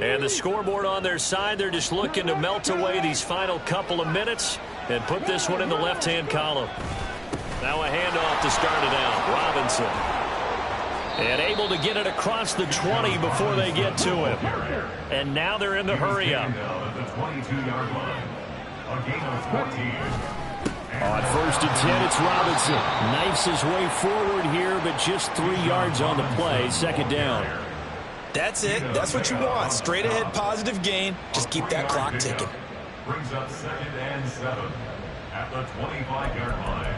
And the scoreboard on their side, they're just looking to melt away these final couple of minutes and put this one in the left-hand column. Now a handoff to start it out. Robinson. And able to get it across the 20 before they get to him. And now they're in the hurry-up. On 1st and 10, it's Robinson. Knifes his way forward here, but just 3 yards on the play. 2nd down. That's it. That's what you want. Straight ahead positive gain. Just keep that clock ticking. Brings up 2nd and 7 at the 25-yard line.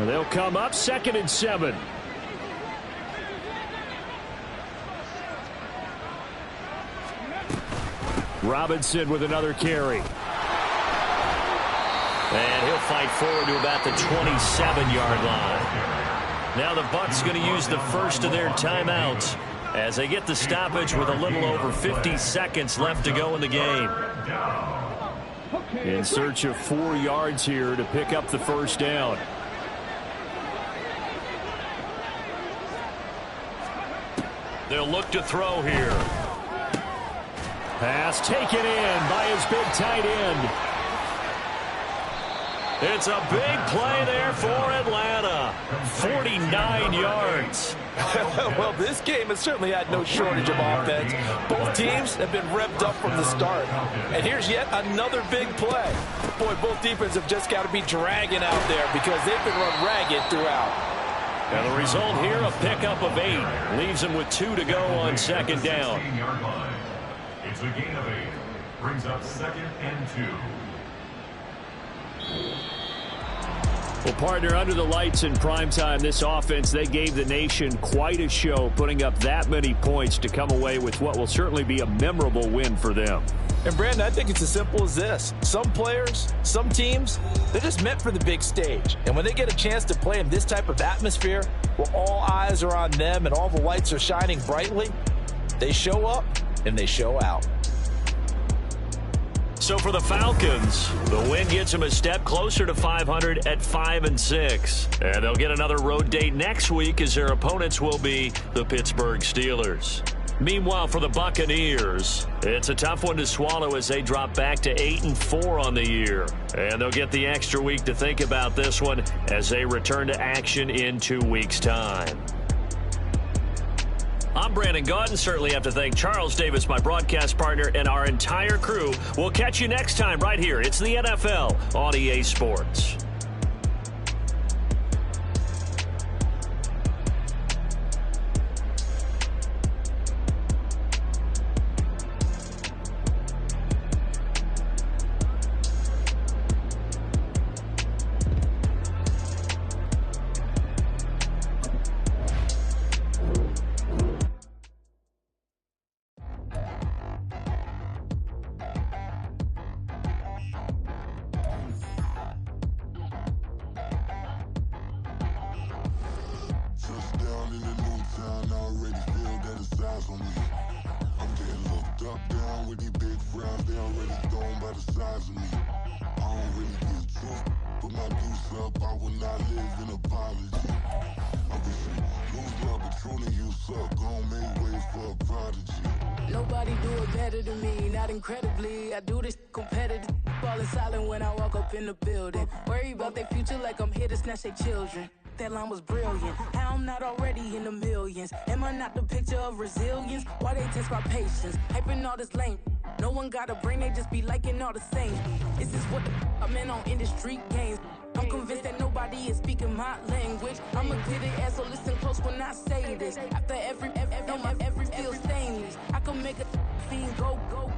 They'll come up 2nd and 7. Robinson with another carry. And he'll fight forward to about the 27-yard line. Now the Bucs going to use the first of their timeouts as they get the stoppage with a little over 50 seconds left to go in the game. In search of 4 yards here to pick up the 1st down. They'll look to throw here. Pass taken in by his big tight end. It's a big play there for Atlanta. 49 yards. Well, this game has certainly had no shortage of offense. Both teams have been revved up from the start. And here's yet another big play. Boy, both defenses have just got to be dragging out there because they've been run ragged throughout. And the result here, a pickup of 8. Leaves them with 2 to go on second down. It's a gain of 8. Brings up 2nd and 2. Well, partner, under the lights in primetime, this offense, they gave the nation quite a show, putting up that many points to come away with what will certainly be a memorable win for them. And, Brandon, I think it's as simple as this. Some players, some teams, they're just meant for the big stage. And when they get a chance to play in this type of atmosphere, where all eyes are on them and all the lights are shining brightly, they show up and they show out. So for the Falcons, the win gets them a step closer to 500 at 5-6. And they'll get another road date next week as their opponents will be the Pittsburgh Steelers. Meanwhile, for the Buccaneers, it's a tough one to swallow as they drop back to 8-4 on the year. And they'll get the extra week to think about this one as they return to action in 2 weeks' time. I'm Brandon Gaudin. Certainly have to thank Charles Davis, my broadcast partner, and our entire crew. We'll catch you next time right here. It's the NFL on EA Sports. Nobody do it better than me, not incredibly. I do this competitive, falling silent when I walk up in the building. Worry about their future like I'm here to snatch their children. That line was brilliant. How I'm not already in the millions? Am I not the picture of resilience? Why they test my patience? Hyping all this lame. No one got a brain, they just be liking all the same. This is what the I'm in on industry games. I'm convinced that nobody is speaking my language. I'm a good ass, so listen close when I say this. After every feel stainless. I can make a fiend go.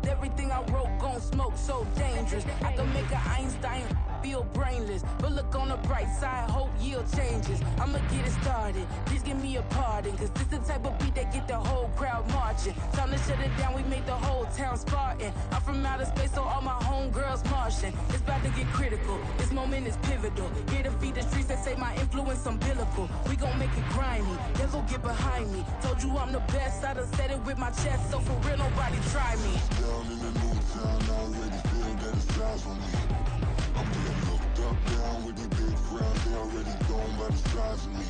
Everything I wrote gon' smoke, so dangerous. I can make an Einstein feel brainless, but look on the bright side, hope yield changes. I'ma get it started, please give me a pardon, cause this the type of beat that get the whole crowd marching. Time to shut it down, we made the whole town Spartan. I'm from outer space, so all my homegirls Martian. It's about to get critical, this moment is pivotal. Here to feed the streets that say my influence umbilical. We gon' make it grimy, never get behind me. Told you I'm the best, I done said it with my chest, so for real nobody try me. Down in the new town, I already feel that it's eyes on me. I'm getting looked up, down with these big crowds, they already gone by the size of me.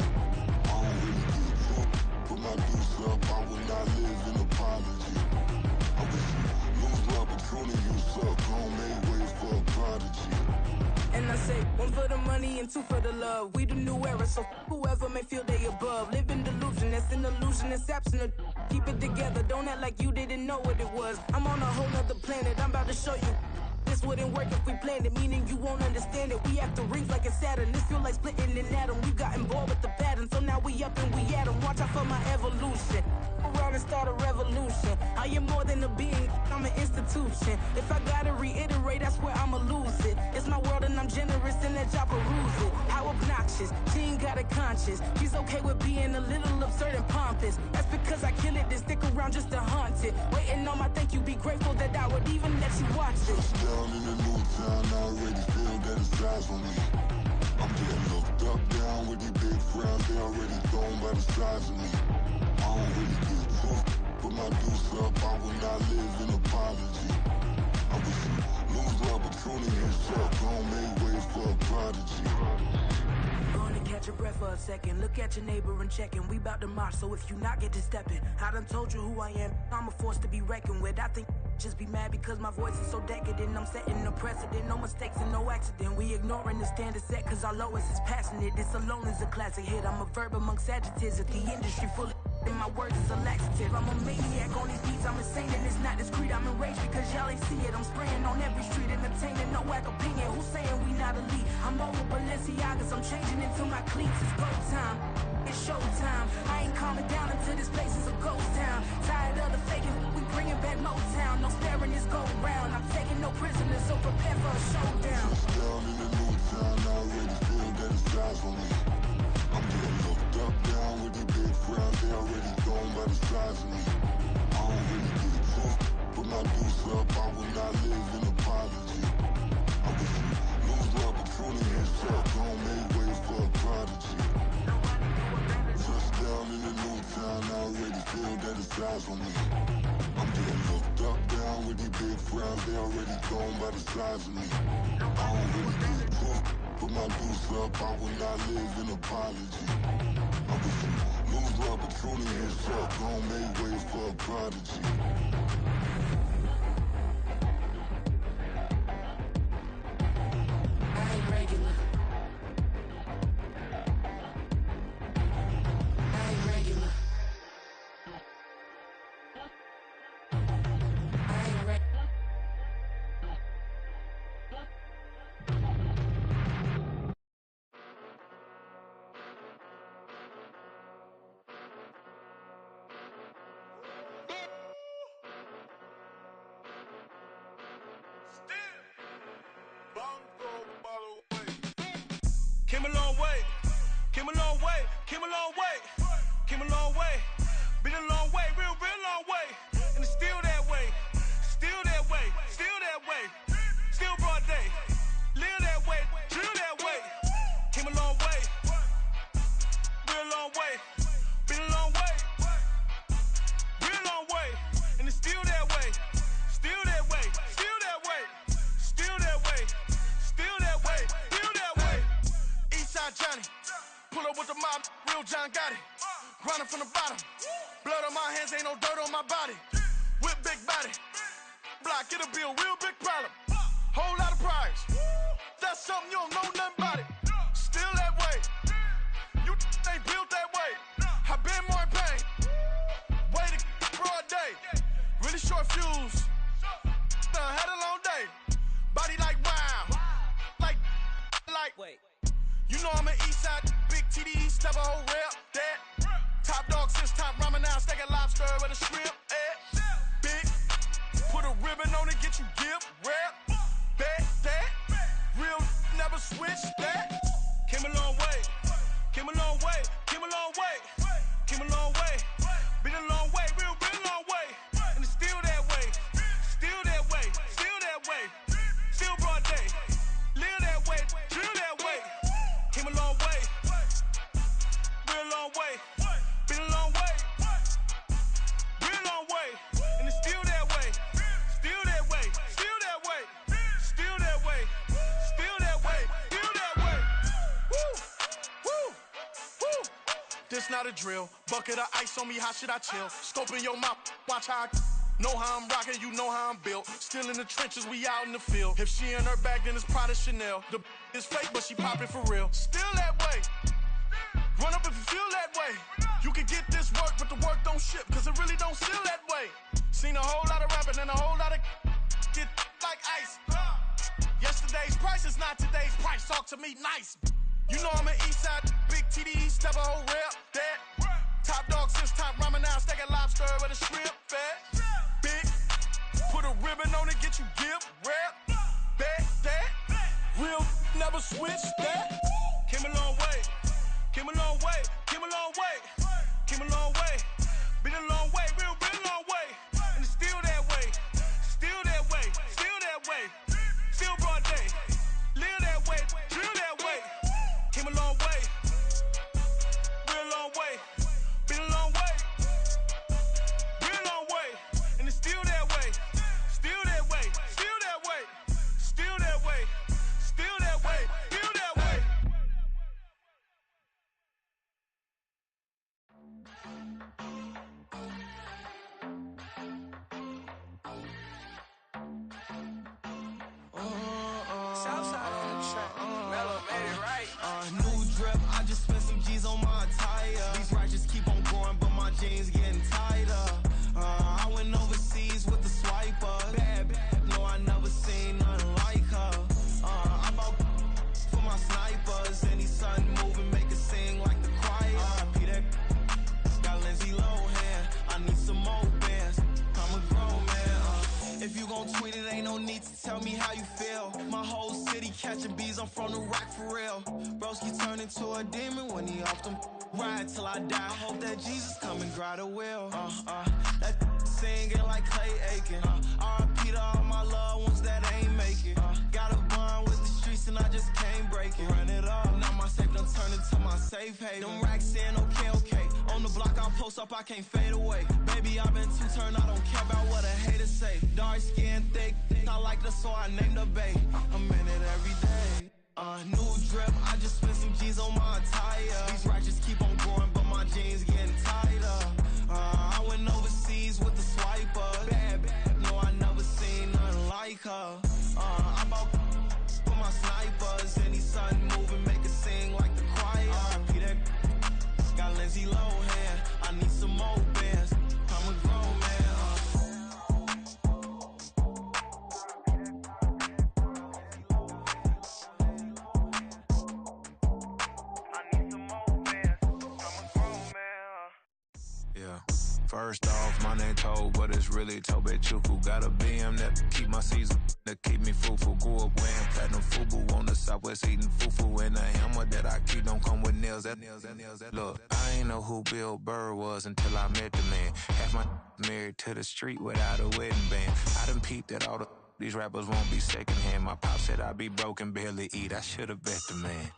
I don't really get drunk, put my deuce up, I will not live in apology. I wish you lose love, but truly you suck, gon' make ways for a prodigy. And I say, 1 for the money and 2 for the love. We the new era, so whoever may feel they above. Live in delusion, that's an illusion, it's absent. Keep it together, don't act like you didn't know what it was. I'm on a whole nother planet, I'm about to show you. This wouldn't work if we planned it, meaning you won't understand it. We have to rings like it's Saturn, this feel like splitting an atom. We got involved with the pattern, so now we up and we at 'em. Watch out for my evolution. Around and start a revolution. I am more than a being, I'm an institution. If I gotta reiterate, that's where I'ma lose it. It's my world and I'm generous and let y'all peruse it. How obnoxious, she ain't got a conscience. She's okay with being a little absurd and pompous. That's because I kill it, then stick around just to haunt it. Waiting on my thank you, be grateful that I would even let you watch it. Down in the new town, I already feel that it's eyes on me. I'm getting looked up, down with these big crowds, they already gone by the size of me. I don't really get drunk, put my deuce up, I will not live in apology. I wish you lose love, but truly you suck, gon' make ways for a prodigy. Gonna catch your breath for a second. Look at your neighbor and checking. We bout to march, so if you not get to stepping. I done told you who I am. I'm a force to be reckoned with. I think Just be mad because my voice is so decadent. I'm setting a precedent, no mistakes and no accident. We ignoring the standard set cause our lowest is passionate. This alone is a classic hit. I'm a verb amongst adjectives. If the industry full of and my words is a laxative. I'm a maniac on these beats, I'm insane and it's not discreet. I'm enraged because y'all ain't see it. I'm spraying on every street, entertaining, no whack opinion. Who's saying we not elite? I'm over Balenciagas, I'm changing into my cleats. It's go time, it's show time. I ain't calming down until this place is a ghost town. Tired of the faking, we bringing back Motown. No staring, this go round. I'm taking no prisoners, so prepare for a showdown. Down in the new town, I already feel that it's eyes on me. I'm getting looked up, down with the big crowd. They already gone by the size of me. I don't really get it tough. Put my deuce up, I will not live in apology. I wish you lose the opportunity and shut. Don't make way for a prodigy. Touchdown in the new town, I already feel that it's eyes on me. I'm getting looked up, down with the big crowd. They already gone by the size of me. I don't really get it tough. Put my deuce up, I will not live in apology. I wish you lose the opportunity and shut. Don't make way for a prodigy. I ain't regular. I ain't regular. I ain't regular. Came a long way, came a long way, came a long way, came a long way, been a long way, real long way, and it's still that way, still that way, still that way, still broad day, live that way, drill that way, came a long way, real long way, been a long way, real long way, and it's still that way, still that way, still that way, still that way, still that way, still that way. Eastside Johnny, pull up with the mob, real John Gotti. Grinding from the bottom, blood on my hands, ain't no dirt on my body. Whip big body, block, it'll be a real big problem. Whole lot of prize, that's something you don't know nothing about it. Still that way, you ain't built that way. I been more in pain, way to broad day. Really short fuse, had a long day. Body like wow, like, wait. You know I'm an Eastside, big TDE, step a whole rep, that. Top dog, since top ramen now, steak a lobster with a shrimp, Big, put a ribbon on it, get you give, rep, bet, that. Real, never switch, that. Came a long way, came a long way, came a long way, came a long way. Been a long way, real long way, and it's still that way, still that way, still that way, still broad day. Live that way, drill that way. Came a long way, real long way, been a long way, real long way, and it's still that way, still that way, still that way, still that way, still that way, still that way. Woo, woo, woo. This not a drill, bucket of ice on me, how should I chill? Scoping your mouth, watch how I know how I'm rocking, you know how I'm built. Still in the trenches, we out in the field. If she in her bag, then it's Prada Chanel. The is fake, but she poppin' for real. Still that way. Run up if you feel that way. You can get this work, but the work don't ship, cause it really don't feel that way. Seen a whole lot of rapping and a whole lot of get like ice. Yesterday's price is not today's price. Talk to me nice. You know I'm an Eastside, big TDE, step a whole rep, that. Top dog, since top ramen now, steak a lobster with a shrimp, fat. Big, put a ribbon on it, get you give, rep, bet, that. Real, never switch, that. Came a long way, came a long way, came a long way, came a long way. Been a long way, real long way, and it's still that way, still that way, still that way, still broad day. Live that way, drill that way. Came a long way, real long way, been a long way, real long way, and it's still that way, still that way, still that way, still that way, still that way, still that way. Southside on the track. Mellow made it right. New drip, I just spent some G's on my attire. These righteous keep on going, but my jeans getting tighter. I went overseas with the swiper. Bad, no, I never seen nothing like her. I bought for my snipers. Any sun moving, make it sing like the choir. Peter got Lindsay Lohan. I need some more bands. I'm a grown man. If you gon' tweet it, ain't no need to tell me how you feel. My whole city catching bees, I'm from the rock for real. Broski turned into a demon when he off them. Ride till I die. I hope that Jesus come and grab the wheel. That singing like Clay Aiken. R.I.P. to all my loved ones that ain't make it. Got a bond with the streets and I just can't break it. Run it up, now my safe done turned into my safe haven. Them racks in, okay. On the block I post up, I can't fade away. Baby, I've been too turned, I don't care about what a hater say. Dark skin, thick, I like the so I named the bay. I'm in it every day. New drip, I just spent some G's on my attire. These righteous keep on going, but my jeans getting tighter. I went overseas with the swiper. Bad, no, I never seen nothing like her. I bought for my snipers. Any sun moving, make it sing like the choir. Peter got Lindsay Lohan. I need some more bands. I'm a grown man. First off, my name Toe, but it's really Tobe Chuku. Got a BM that keep my season, that keep me fruitful. Grew up wearing platinum FUBU on the Southwest eating fufu. And the hammer that I keep don't come with nails. Look, I ain't know who Bill Burr was until I met the man. Half my married to the street without a wedding band. I done peeped that all these rappers won't be secondhand. My pop said I'd be broke and barely eat. I should've bet the man.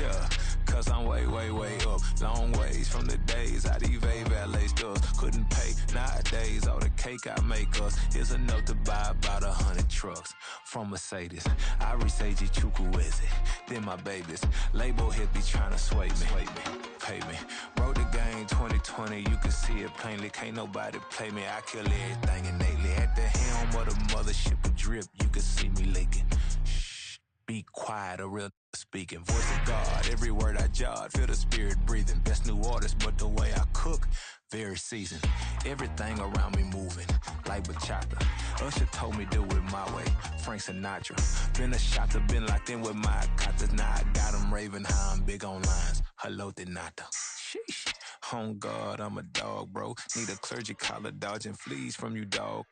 Yeah, cause I'm way up, long ways from the days I evade valet stores. Couldn't pay nowadays, all the cake I make us is enough to buy about 100 trucks from Mercedes. I resage Chukwueze, then my babies. Label hit be trying to sway me, pay me. Wrote the game 2020, you can see it plainly. Can't nobody play me, I kill everything innately. At the helm of the mothership with drip, you can see me leaking. Shh, be quiet, a real speaking. Voice of God, every word I jot, feel the spirit breathing. Best new artist, but the way I cook, very seasoned. Everything around me moving, like bachata. Usher told me do it my way, Frank Sinatra. Been a shotter, been locked in with my katas. Now I got them raving how I'm big on lines. Hello, Denata. Sheesh. On God, I'm a dog, bro. Need a clergy collar, dodging fleas from you, dog.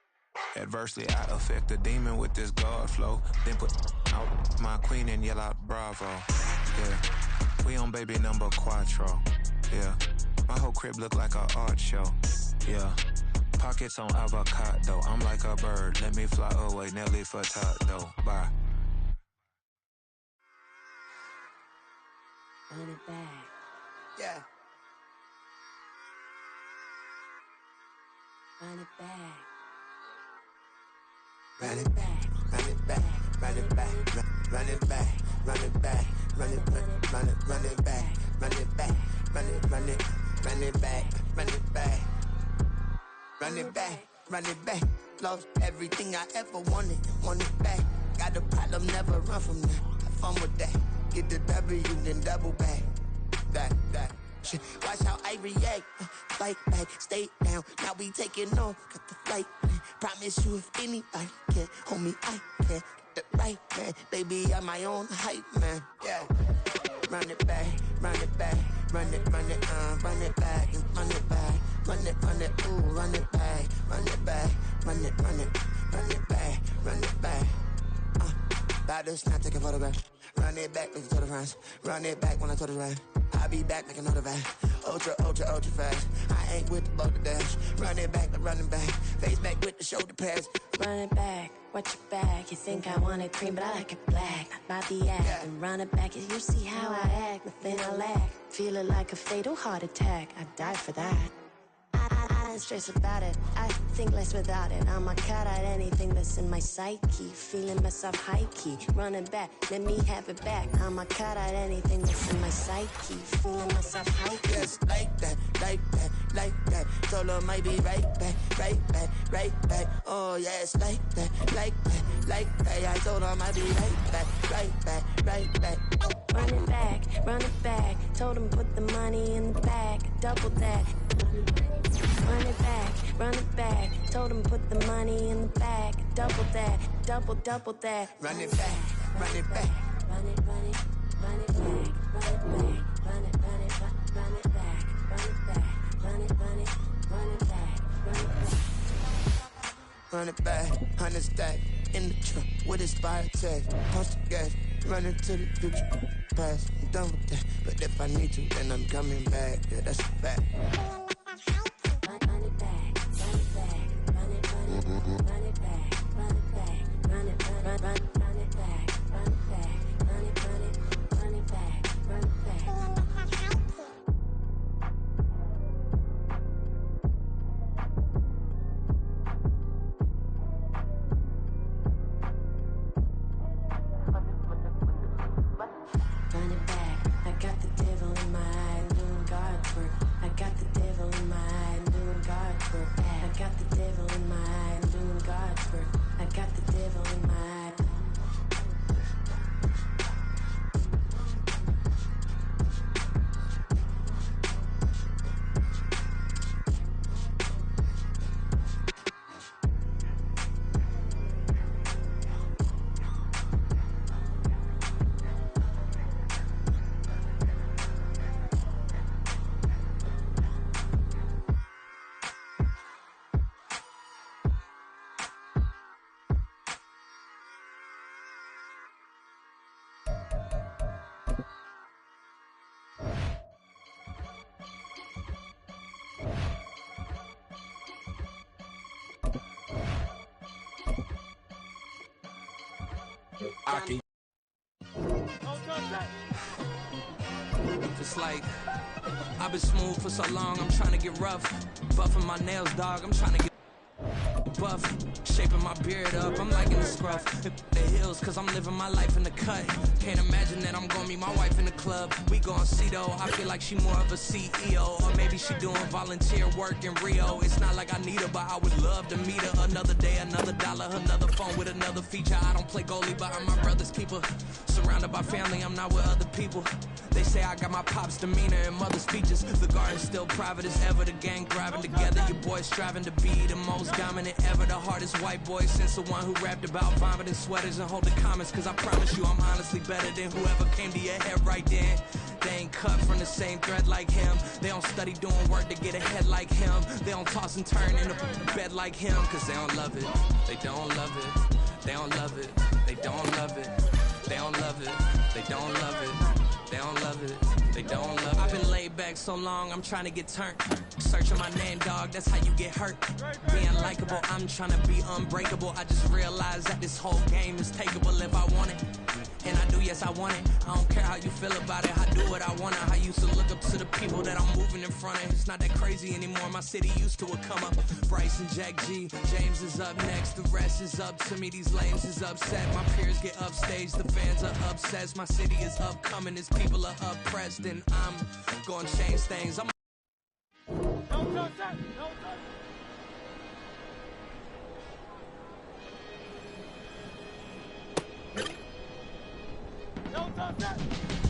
Adversely, I affect the demon with this God flow. Then put out my queen and yell out bravo. Yeah, we on baby number quattro. Yeah, my whole crib look like an art show. Yeah, pockets on avocado. I'm like a bird. Let me fly away, Nelly Furtado. Bye. Run it back. Yeah. Run it back. Run it back, run it back, run it back, run it back, run it back, run it back, run it back, run it back, run it back, run it back, run it back, run it back. Lost everything I ever wanted it back. Got a problem, never run from that. Have fun with that. Get the W, then double back. That. Shit. Watch how I react. Fight back, stay down. Now we taking off. Got the flight plan. Promise you if anybody can, homie, I can. Get the right man. Baby, I'm my own hype man. Yeah. Run it back, run it back, run it back, and run it back, run it, ooh, run it back, run it back, run it back. About to snap, take a photograph. Run it back, make it to the friends. Run it back when I told it right. I'll be back, make another van. Ultra fast. I ain't with the boat to dash. Run it back, but running back. Face back with the shoulder pads. Run it back, watch your back. You think I want it cream, but I like it black. Not the act, yeah. And run it back. You see how I act, nothing I lack. Feeling like a fatal heart attack. I'd die for that. I I ain't stressed about it. I think less without it. I'ma cut out anything that's in my psyche. Feeling myself high key. Running back, let me have it back. I'ma cut out anything that's in my psyche. Feeling myself high key. Yes, like that, like that, like that. Solo might be right back, right back, right back. Oh, yes, like that, like that, like that. I told her I might be right back, right back, right back. Run it back. Told him put the money in the bag. Double that. Run it back. Told him put the money in the bag. Double that. Double that. Run it back, run it back. Run it back. Run it back. Run it back. Run it back. Run it back. Run it back. Run it back. Run it back, 100 stack in the trunk with expired tags. Pump the gas, running to the future. Past, I'm done with that. But if I need to, then I'm coming back. Yeah, that's a fact. Run it back. Run it back. Run it back. Run it back. Run it back. Run it back. Run it back. Run it back. Run it back. Run it back. Run it back. Run it back, I got the devil in my eye, doing God work. I got the devil in my eye, doing God work. I got the devil in my eye, doing God work. I got the devil in my eye. It's like I've been smooth for so long, I'm trying to get rough. Buffing my nails, dog, I'm trying to get buff. Shaping my beard up, I'm liking the scruff. The hills, cause I'm living my life in the cut. Can't imagine that I'm gonna meet my wife in the club. We gon' see though, I feel like she more of a CEO. Or maybe she doing volunteer work in Rio. It's not like I need her, but I would love to meet her. Another day, another dollar, another phone with another feature. I don't play goalie, but I'm my brother's keeper. Surrounded by family, I'm not with other people. They say I got my pop's demeanor and mother's features. The garden's still private as ever, the gang thriving together. Your boys striving to be the most dominant ever. The hardest white boy since the one who rapped about vomiting sweaters and holding comments. Cause I promise you I'm honestly better than whoever came to your head right then. They ain't cut from the same thread like him. They don't study doing work to get ahead like him. They don't toss and turn in the bed like him. Cause they don't love it, they don't love it. They don't love it, they don't love it. They don't love it, they don't love it. They don't love it, they don't love it. I've been laid back so long, I'm trying to get turned. Searching my name, dog, that's how you get hurt. Being likable, I'm trying to be unbreakable. I just realized that this whole game is takeable if I want it. And I do, yes, I want it. I don't care how you feel about it, I do what I want. I used to look up to the people that I'm moving in front of. It's not that crazy anymore, my city used to it come up. Bryce and Jack G, James is up next. The rest is up to me, these lames is upset. My peers get upstaged, the fans are obsessed. My city is upcoming, its people are oppressed. And I'm gonna change things. I'm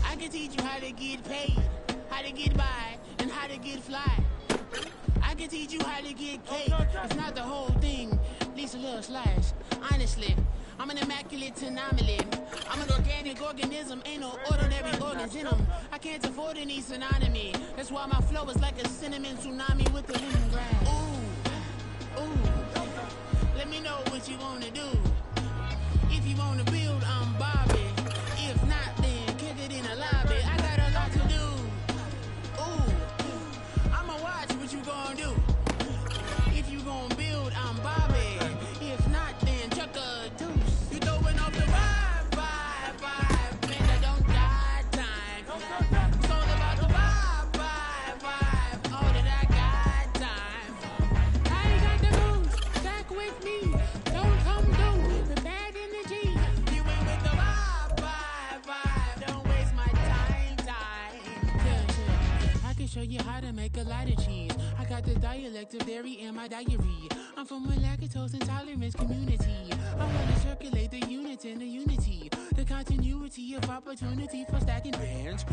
I can teach you how to get paid, how to get by, and how to get fly. I can teach you how to get cake. It's not the whole thing, at least a little slice. Honestly, I'm an immaculate anomaly. I'm an organic organism, ain't no ordinary organs in them. I can't afford any synonymy. That's why my flow is like a cinnamon tsunami with the lemongrass. Ooh, ooh. Let me know what you wanna do. If you wanna build, I'm Bobby. If not, then kick it in the lobby. I got a lot to do. Ooh, I'ma watch what you gonna do. If you gonna build, I'm Bobby. If not, then chuck a deuce. You throwing off the vibe, man, I don't die time. It's all about the vibe, all that I got time. make a lot of cheese. I got the dialect of dairy in my diary. I'm from a lactose intolerance community. I wanna circulate the units and the unity, the continuity of opportunity for stacking bands.